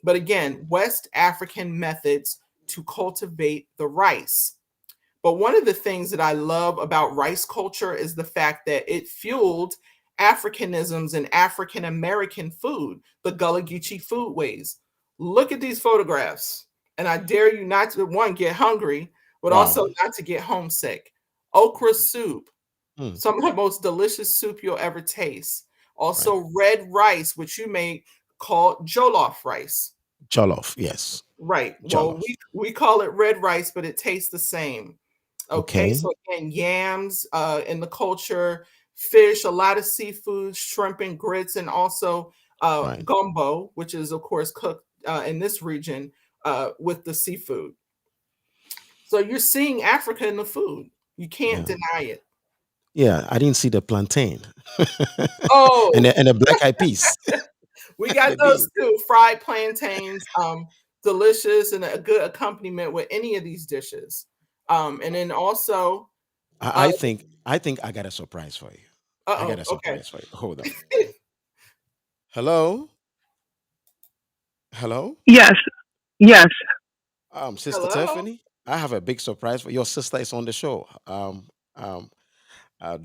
But again, West African methods to cultivate the rice. But one of the things that I love about rice culture is the fact that it fueled Africanisms and African American food, the Gullah Geechee foodways. Look at these photographs, and I dare you not to, one, get hungry, but Wow. also not to get homesick. Okra soup, Hmm. some of the most delicious soup you'll ever taste. Right. Also, red rice, which you may call jollof rice. Jollof. Yes. Right. Well, Jollof. we call it red rice, but it tastes the same. Okay, Okay. so again, yams in the culture, fish, a lot of seafood, shrimp and grits, and also Right. gumbo, which is of course cooked in this region with the seafood. So you're seeing Africa in the food. You can't Yeah. deny it. Yeah. I didn't see the plantain and Oh, the black eyed peas, we got the those bean. too. Fried plantains, delicious and a good accompaniment with any of these dishes. And then also, uh, I think I got a surprise for you. I got a okay. surprise for you. Hold on. Hello? Hello? Yes, yes. Sister Hello. Tiffany, I have a big surprise for your sister is on the show. Um,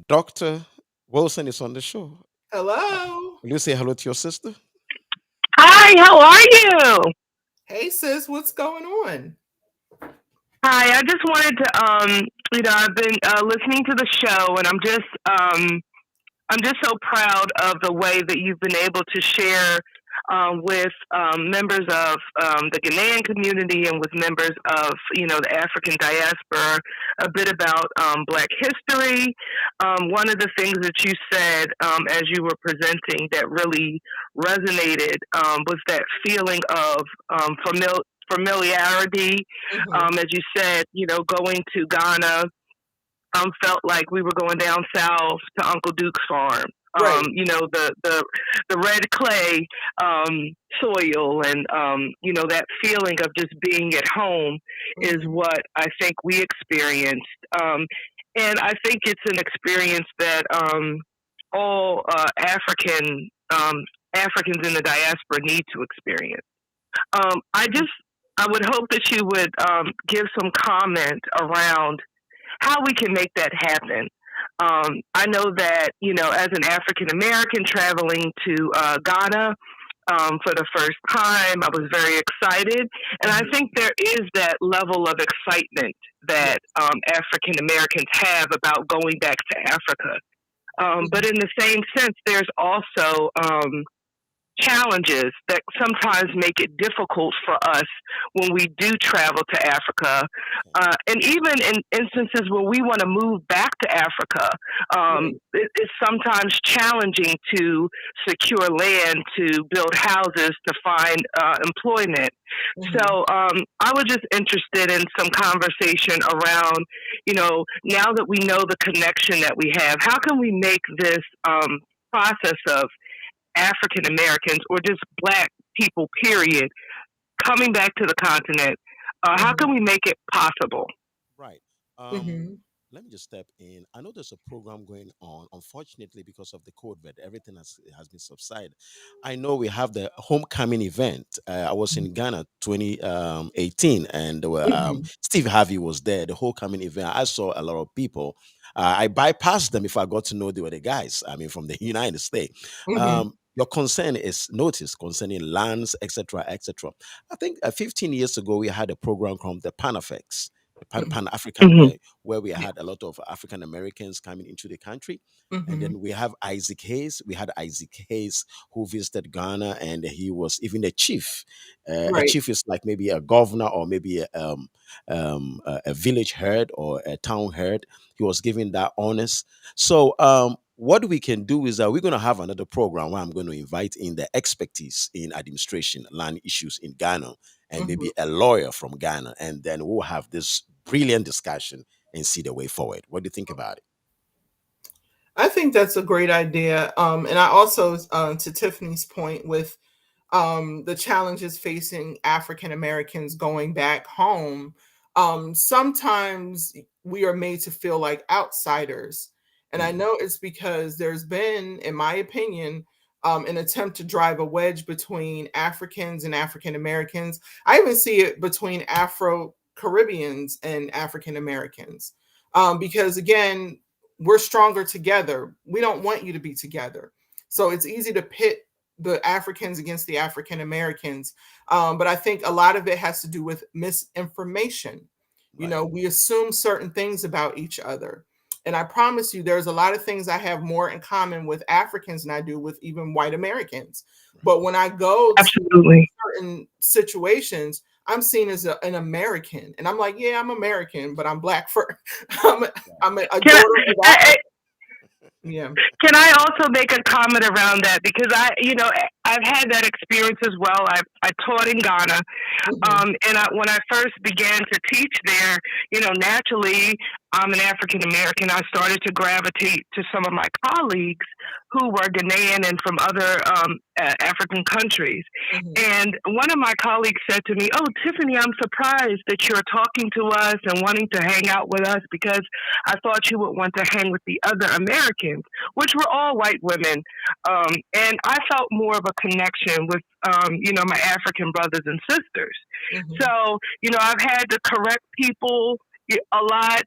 Dr. Wilson is on the show. Uh, Hello. will you say hello to your sister? Hi, how are you? Hey sis, what's going on? Hi, I just wanted to, I've been listening to the show, and I'm just so proud of the way that you've been able to share with members of the Ghanaian community and with members of, the African diaspora a bit about Black history. One of the things that you said as you were presenting that really resonated was that feeling of familiarity. Mhm. As you said, going to Ghana felt like we were going down south to Uncle Duke's farm. Right. The red clay soil, and that feeling of just being at home is Mhm. what I think we experienced. And I think it's an experience that all Africans in the diaspora need to experience. I would hope that you would give some comment around how we can make that happen. I know that, as an African American traveling to Ghana for the first time, I was very excited. And I Mhm. think there is that level of excitement that Yes. African Americans have about going back to Africa. But Mhm. in the same sense, there's also challenges that sometimes make it difficult for us when we do travel to Africa. Okay. And even in instances where we want to move back to Africa, Right. it's sometimes challenging to secure land, to build houses, to find employment. Hmm. So I was just interested in some conversation around, now that we know the connection that we have, how can we make this process of African Americans or just Black people, period, coming back to the continent? How Hmm. can we make it possible? Right. Hmm. Let me just step in. I know there's a program going on. Unfortunately, because of the COVID, everything has been subsided. I know we have the homecoming event. I was in Ghana 2018, and Hmm. Steve Harvey was there. The homecoming event. I saw a lot of people. I bypassed them if I got to know they were the guys. I mean, from the United States. Hmm. Your concern is noticed concerning lands, etc., etc. I think 15 years ago we had a program called the Panafex, the Pan African, Hmm. where we had a lot of African Americans coming into the country. And Hmm. then we have Isaac Hayes. We had Isaac Hayes who visited Ghana, and he was even a chief. A Right. chief is like maybe a governor or maybe a village head or a town head. He was given that honors. So what we can do is that we're going to have another program where I'm going to invite in the expertise in administration, land issues in Ghana, and Hmm. maybe a lawyer from Ghana, and then we'll have this brilliant discussion and see the way forward. What do you think about it? I think that's a great idea. And I also, to Tiffany's point, with the challenges facing African Americans going back home, sometimes we are made to feel like outsiders. And I Mhm. know it's because there's been, in my opinion, an attempt to drive a wedge between Africans and African Americans. I even see it between Afro Caribbeans and African Americans. Because again, we're stronger together. We don't want you to be together. So Right, it's easy to pit the Africans against the African Americans. But I think a lot of it has to do with misinformation. You right, know, we assume certain things about each other. And I promise you, there's a lot of things I have more in common with Africans than I do with even white Americans. right, But when I go to Absolutely. certain situations, I'm seen as an American. And I'm like, yeah, I'm American, but I'm black for, I'm, right. I'm a Can daughter of I, Africa. Yeah. Can I also make a comment around that? Because I've had that experience as well. I taught in Ghana, Hmm. and when I first began to teach there, naturally, I'm an African American. I started to gravitate to some of my colleagues Right. who were Ghanaian and from other African countries. Hmm. And one of my colleagues said to me, "Oh, Tiffany, I'm surprised that you're talking to us and wanting to hang out with us because I thought you would want to hang with the other Americans, which were all white women." And I felt more of a connection with, my African brothers and sisters. Hmm. So, I've had to correct people a lot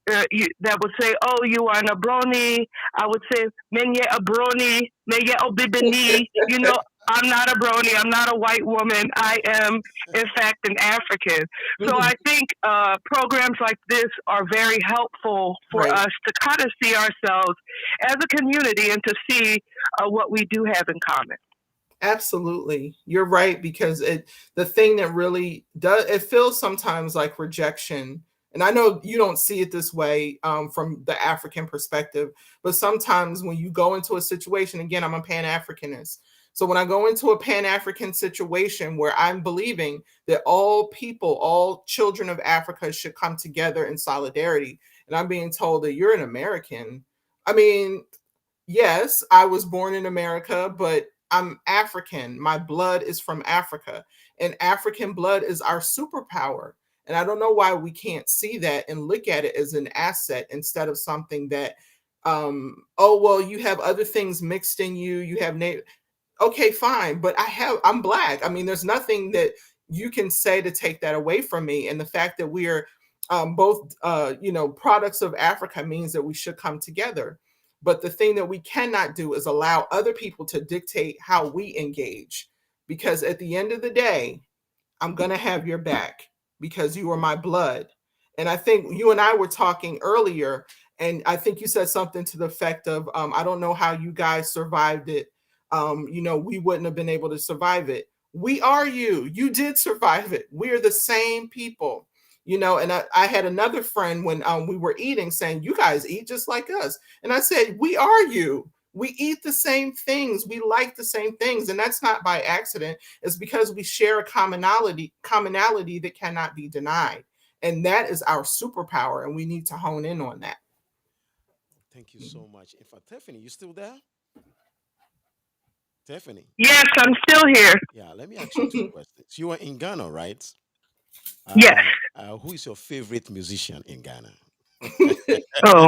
that would say, "Oh, you are an abroni." I would say, "Menye abroni, menye obibini." I'm not a brony. I'm not a white woman. I am, in fact, an African. So Hmm. I think programs like this are very helpful for Right. us to kind of see ourselves as a community and to see what we do have in common. Absolutely. You're right, because the thing that really does, it feels sometimes like rejection. And I know you don't see it this way, from the African perspective, but sometimes when you go into a situation, again, I'm a Pan-Africanist. So when I go into a Pan-African situation where I'm believing that all people, all children of Africa should come together in solidarity, and I'm being told that you're an American, I mean, yes, I was born in America, but I'm African. My blood is from Africa, and African blood is our superpower. And I don't know why we can't see that and look at it as an asset instead of something that, oh, well, you have other things mixed in you. You have okay, fine, but I'm black. I mean, there's nothing that you can say to take that away from me. And the fact that we are, both, products of Africa means that we should come together. But the thing that we cannot do is allow other people to dictate how we engage, because at the end of the day, I'm going to have your back because you are my blood. And I think you and I were talking earlier, and I think you said something to the effect of, I don't know how you guys survived it, we wouldn't have been able to survive it. We are you. You did survive it. We're the same people. And I had another friend when we were eating saying, you guys eat just like us. And I said, we are you. We eat the same things. We like the same things. And that's not by accident. It's because we share a commonality that cannot be denied. And that is our superpower. And we need to hone in on that. Thank you so much. In fact, Tiffany, you still there? Tiffany. Yes, I'm still here. Yeah, let me ask you two questions. You are in Ghana, right? Yes. Who is your favorite musician in Ghana? Oh.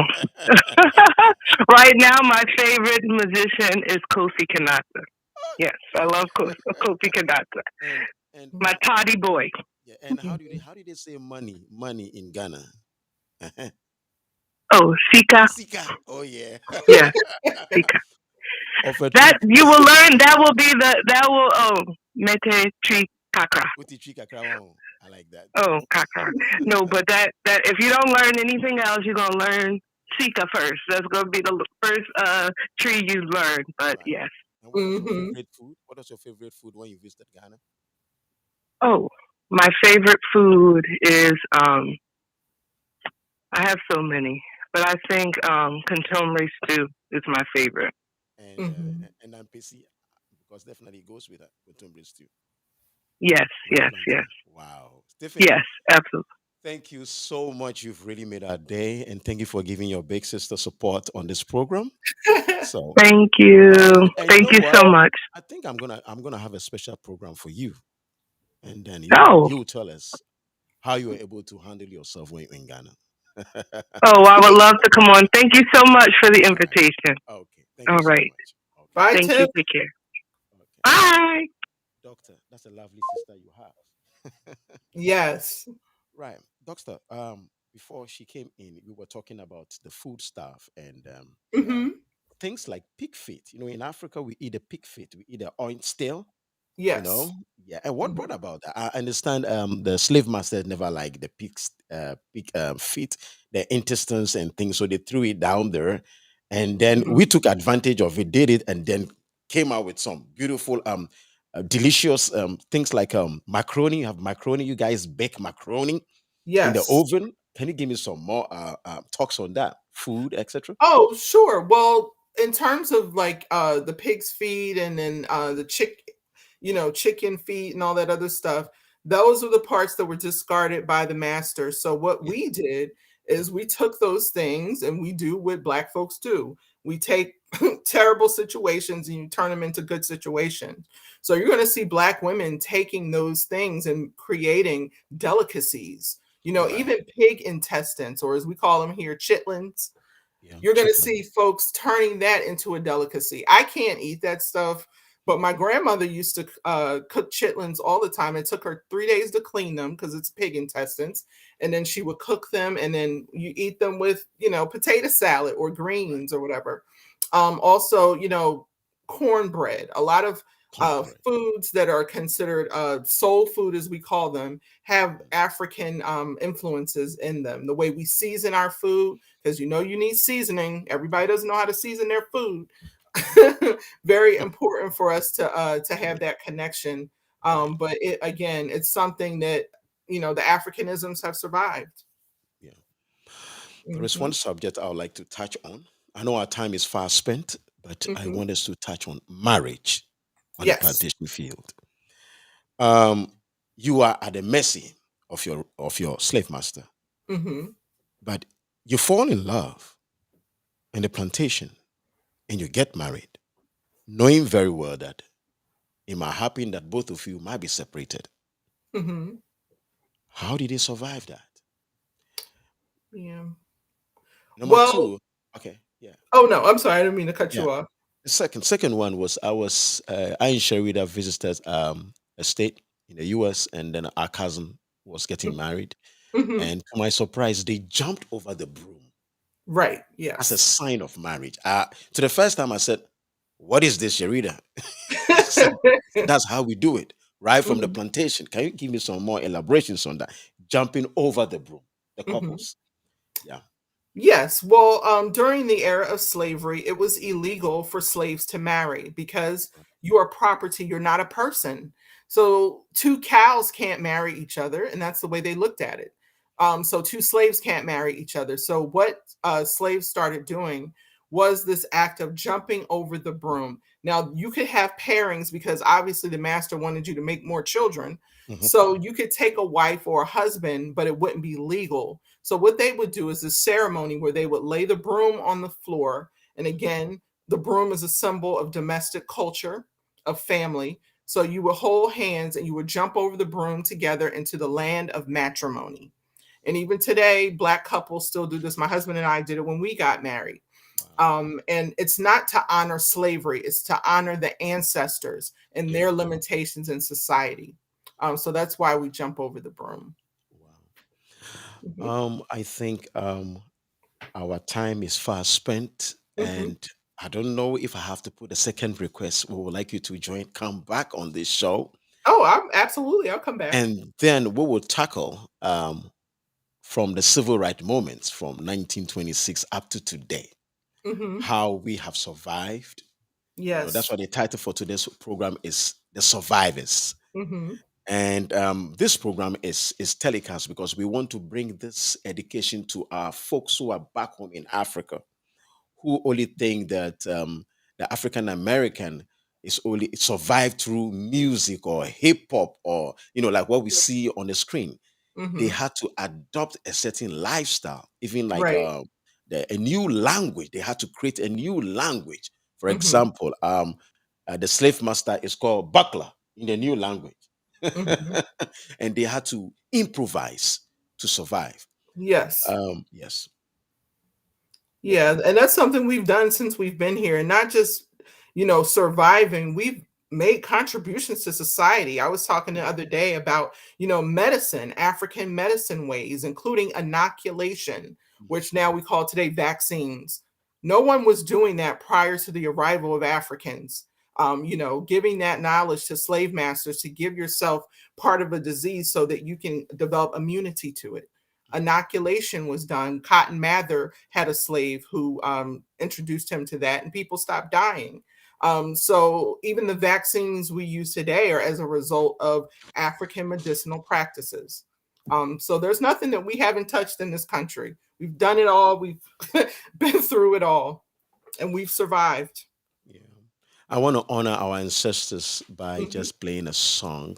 Right now, my favorite musician is Kofi Kanata. Yes, I love Kofi Kanata. And My toddy boy. yeah, and how do they say money in Ghana? Oh, Sika. Sika. Oh yeah. Yes, Sika. Offered That food. you will learn. That will mete tri kakra. With the chica crown. I like that. Oh, kakra. No, but that if you don't learn anything else, you're gonna learn Sika first. That's gonna be the first tree you learn. But Right. yes. And what was your favorite food? What was your favorite food when you visited Ghana? Oh, my favorite food is I have so many, but I think contemporary stew is my favorite. And I'm PC because definitely it goes with tumbling stew Yes, with yes, yes, plantain. Wow, Stephanie, yes, absolutely. thank you so much. You've really made our day, and thank you for giving your big sister support on this program. So, Thank you. and you Thank know you what? so much. I think I'm gonna have a special program for you, and then Oh, you tell us how you were able to handle yourself when you're in Ghana. oh, I would love to come on. Thank you so much for the All right. invitation. Okay. Thank you All so right. much. Okay. Bye, Thank you. Tiff. Take care. Okay. Bye. Doctor, that's a lovely sister you have. Yes. Right. Doctor, before she came in, we were talking about the food stuff and Hmm. things like pig feet. In Africa, we eat a pig feet, we eat a oint stale, you know. Yes. Yeah. And what brought Hmm. about that? I understand the slave masters never liked the pig feet, the intestines and things. So they threw it down there. And then we Hmm. took advantage of it, did it, and then came out with some beautiful delicious things like macaroni. You have macaroni, you guys bake macaroni in the Yes. oven. Can you give me some more talks on that? Food, etc. Oh, sure. Well, in terms of like the pig's feet and then chicken feet and all that other stuff, those are the parts that were discarded by the master. So what Yeah. we did is we took those things and we do what black folks do. We take terrible situations and you turn them into good situations. So you're going to see black women taking those things and creating delicacies. Right. Even pig intestines, or as we call them here, chitlins, Yeah. you're going to Chitlin. see folks turning that into a delicacy. I can't eat that stuff, but my grandmother used to cook chitlins all the time. It took her 3 days to clean them because it's pig intestines. And then she would cook them and then you eat them with, potato salad or Right. greens or whatever. Also, cornbread. A lot of Cornbread. foods that are considered soul food, as we call them, have Yeah. African influences in them. The way we season our food, because you need seasoning. Everybody doesn't know how to season their food. Very important for us to have Yeah. that connection. Right. But again, it's something that the Africanisms have survived. Yeah. There is Hmm. one subject I would like to touch on. I know our time is far spent, but I Hmm. want us to touch on marriage on the Yes. plantation field. Um, you are at the mercy of your slave master, Hmm. but you fall in love in the plantation and you get married, knowing very well that it might happen that both of you might be separated. Hmm. How did they survive that? Yeah. Number Well, two, okay, yeah, oh no, I'm sorry, I didn't mean to cut yeah. you off. The second one was I and Sherida visited a state in the US, and then our cousin was getting married. Hmm. And to my surprise, they jumped over the broom Right. as a Yes. sign of marriage. To the first time I said, what is this, Sherida? She said, that's how we do it, right from the Hmm. plantation. Can you give me some more elaborations on that? Jumping over the broom, the Hmm. couples. Yeah. Yes. Well, during the era of slavery, it was illegal for slaves to marry because you are property, you're not a person. So two cows can't marry each other, and that's the way they looked at it. So two slaves can't marry each other. So what slaves started doing was this act of jumping over the broom. Now you could have pairings because obviously the master wanted you to make more children. Mhm. So you could take a wife or a husband, but it wouldn't be legal. So what they would do is this ceremony where they would lay the broom on the floor. And again, the broom is a symbol of domestic culture, of family. So you would hold hands and you would jump over the broom together into the land of matrimony. And even today, Black couples still do this. My husband and I did it when we got married. Wow. And it's not to honor slavery, it's to honor the ancestors and Yeah. their limitations in society. So that's why we jump over the broom. Mhm. I think our time is fast spent, Mhm. and I don't know if I have to put a second request. We would like you to join, come back on this show, Oh, I'm absolutely. I'll come back. and then we will tackle from the civil rights movements from 1926 up to today, Mhm. how we have survived. That's Yes. why the title for today's program is "The Survivors." Mhm. And this program is telecast because we want to bring this education to our folks who are back home in Africa, who only think that the African American is only survived through music or hip hop or like what we see on the screen. They Mhm. had to adopt a certain lifestyle, even like Right. a new language. They had to create a new language. For Mhm. example, the slave master is called buckler in the new language. Mhm. And they had to improvise to survive. Yes. Yes. Yeah. Yeah, and that's something we've done since we've been here, and not just, surviving. We've made contributions to society. I was talking the Yeah. other day about, medicine, African medicine ways, including inoculation, which now we call today vaccines. No one was doing that prior to the arrival of Africans. Giving that knowledge to slave masters to give yourself part of a disease so that you can develop immunity to it. Inoculation was done. Cotton Mather had a slave who introduced him to that, and people stopped dying. So even the vaccines we use today are as a result of African medicinal practices. So there's nothing that we haven't touched in this country. We've done it all. We've been through it all, and we've survived. Yeah. I want to honor our ancestors by Mhm. just playing a song.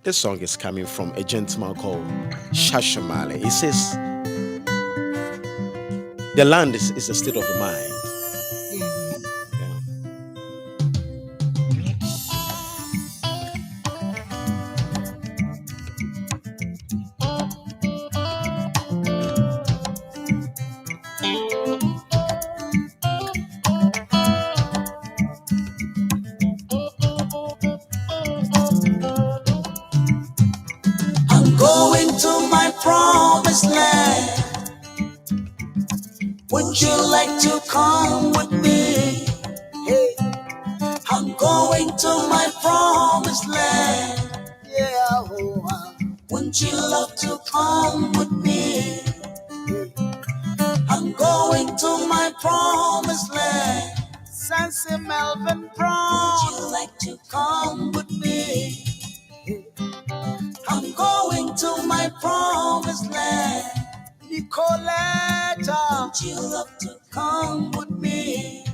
This song is coming from a gentleman called Shashamale. He says, the land is a state of the mind. Mhm. Yeah. I'm going to my promised land. Would you like to come with me? Hey, I'm going to my promised land. Yeah, oh, wouldn't you love to come with me? I'm going to my promised land. Sensi Melvin Prom. Would you like to come with me? I'm going to my promised land. Nicoletta, would you love to come with me?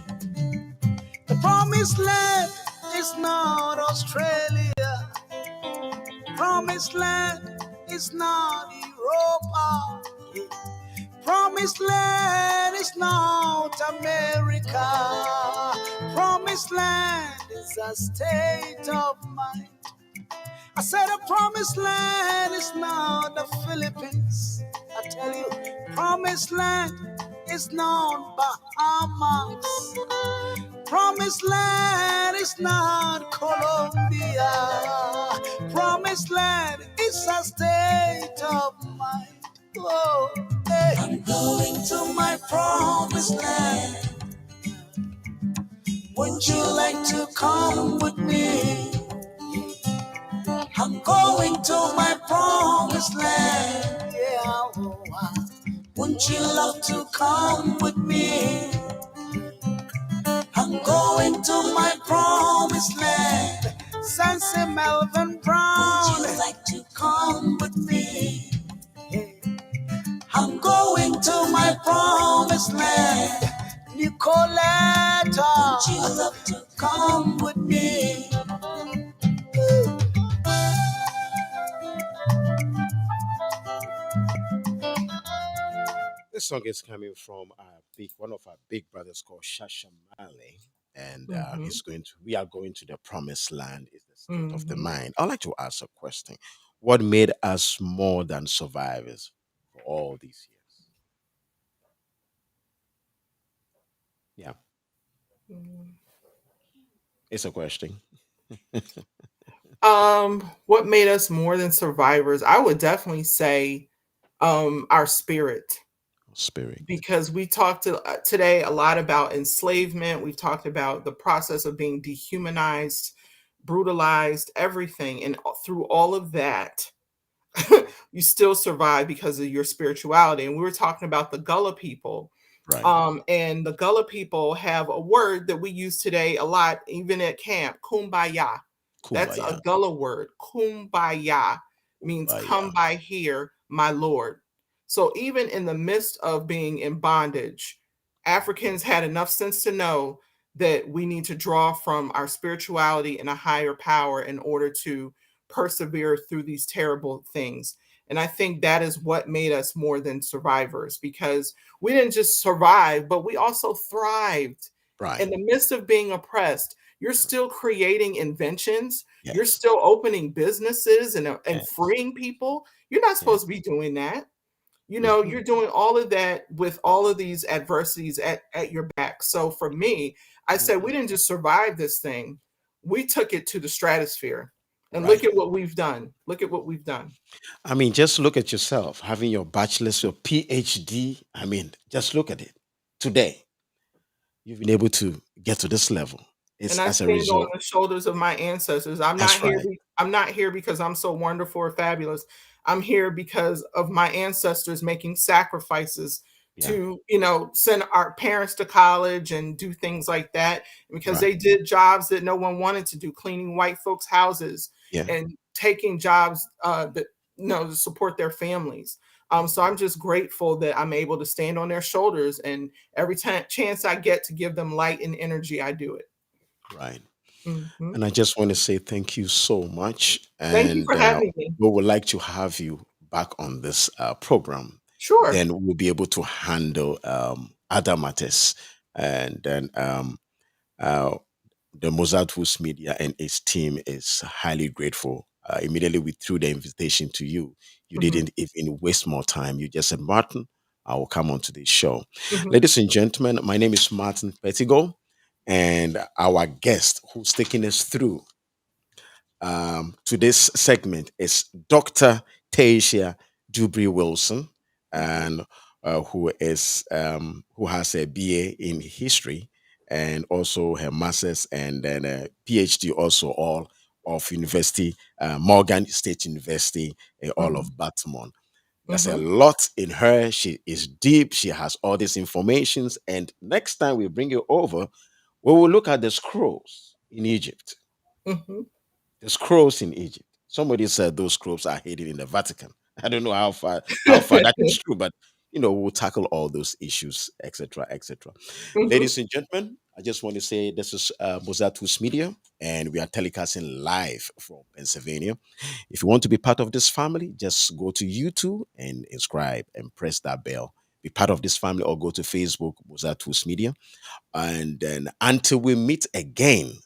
The promised land is not Australia. Promised land is not Europa. Promised land is not America. Promised land is a state of mind. I said a promised land is not the Philippines. I tell you, promised land is not Bahamas. Promised land is not Colombia. Promised land is a state of mind. Oh, hey. I'm going to my promised land. Would you like to come with me? I'm going to my promised land. Yeah, oh, wouldn't you love to come with me? I'm going to my promised land. Sansa Melvin Brown, would you like to come with me? I'm going to my promised land. Nicoletta, would you love to come with me? This song is coming from one of our big brothers called Shashamale, and we are going to the promised land. Is the state of the mind. I'd like to ask a question: what made us more than survivors for all these years? Yeah, it's a question. What made us more than survivors? I would definitely say our spirit. Spirit. Because we talked today a lot about enslavement. We've talked about the process of being dehumanized, brutalized, everything. And through all of that, you still survive because of your spirituality. And we were talking about the Gullah people. Right. And the Gullah people have a word that we use today a lot, even at camp, kumbaya. That's a Kumbaya. Gullah word. Kumbaya means come Kumbaya. by here, my Lord. So even in the midst of being in bondage, Africans had enough sense to know that we need to draw from our spirituality and a higher power in order to persevere through these terrible things. And I think that is what made us more than survivors, because we didn't just survive, but we also thrived. Right. In the midst of being oppressed, you're still creating inventions. Yes. You're still opening businesses and Yes. freeing people. You're not supposed to be doing that. You know, Mhm. you're doing all of that with all of these adversities at your back. So for me, I said we didn't just survive this thing. We took it to the stratosphere. And Right. look at what we've done. Look at what we've done. I mean, just look at yourself, having your bachelor's, your PhD. I mean, just look at it. Today, you've been able to get to this level. And It's I as a stand on result. the shoulders of my ancestors. I'm not That's here. right. I'm not here because I'm so wonderful or fabulous. I'm here because of my ancestors making sacrifices Yeah. to, send our parents to college and do things like that, because Right. they did jobs that no one wanted to do, cleaning white folks' houses Yeah. and taking jobs that to support their families. So I'm just grateful that I'm able to stand on their shoulders, and every chance I get to give them light and energy, I do it. Right. Mhm. And I just want to say thank you so much. Thank you And for having me. we would like to have you back on this program. Sure. Then we'll be able to handle other matters. And then uh, the Mozart Woods Media and its team is highly grateful. Immediately we threw the invitation to you. You Mhm. didn't even waste more time. You just said, Martin, I will come on to this show. Mhm. Ladies and gentlemen, my name is Martin Pettigo, and our guest who's taking us through to this segment is Dr. Teisha Dupree Wilson, and who has a BA in history and also her master's and then a PhD also all of University Morgan State University, all Mhm. of Baltimore. There's a Mhm. lot in her. She is deep. She has all these informations. And next time we bring you over, we will look at the scrolls in Egypt. Mhm. The scrolls in Egypt. Somebody said those scrolls are hidden in the Vatican. I don't know how far that is true, but we'll tackle all those issues, etc., etc. Mhm. Ladies and gentlemen, I just want to say this is Mozatus Media, and we are telecasting live from Pennsylvania. If you want to be part of this family, just go to YouTube and subscribe and press that bell. Be part of this family, or go to Facebook, Mozatus Media. And then until we meet again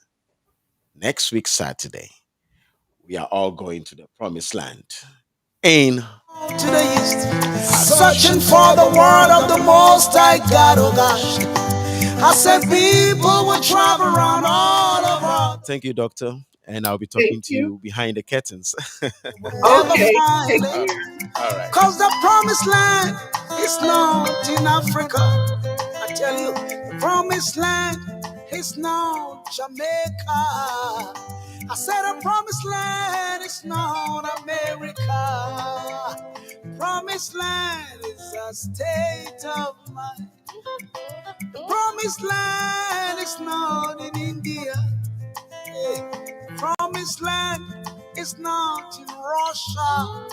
next week, Saturday, we are all going to the promised land. In To the east, searching for the word of the Most High God, oh gosh. I said people will travel around all over. Thank you, Doctor. And I'll be Thank talking to you. you behind the curtains. Never Okay. find Take it. care. All right. Cause the promised land is not in Africa. I tell you, the promised land is not Jamaica. I said the promised land is not America. Promised land is a state of mind. The promised land is not in India. Promised land is not in Russia.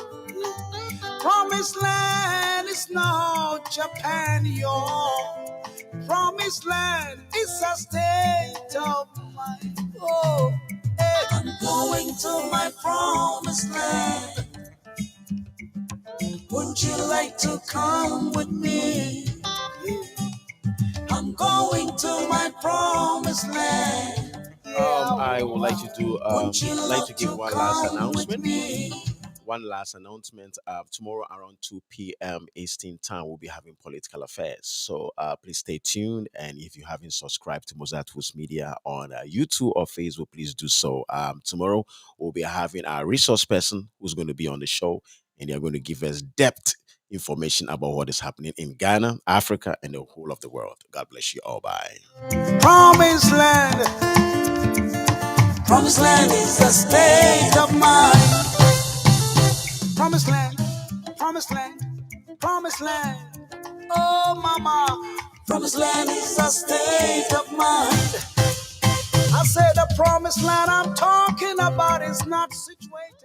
Promised land is not Japan, yo. Promised land is a state of mind. Oh, hey. I'm going to my promised land. Would you like to come with me? I'm going to my promised land. I would like to do give one last announcement. One last announcement. Tomorrow around 2 p.m. Eastern Time, we'll be having political affairs. So please stay tuned. And if you haven't subscribed to Mozart Woods Media on YouTube or Facebook, please do so. Tomorrow, we'll be having our resource person who's going to be on the show, and they're going to give us depth information about what is happening in Ghana, Africa, and the whole of the world. God bless you all. Bye. Promised land. Promised land is a state of mind. Promised land, promised land, promised land. Oh, mama, promised land is a state of mind. I said the promised land I'm talking about is not situated.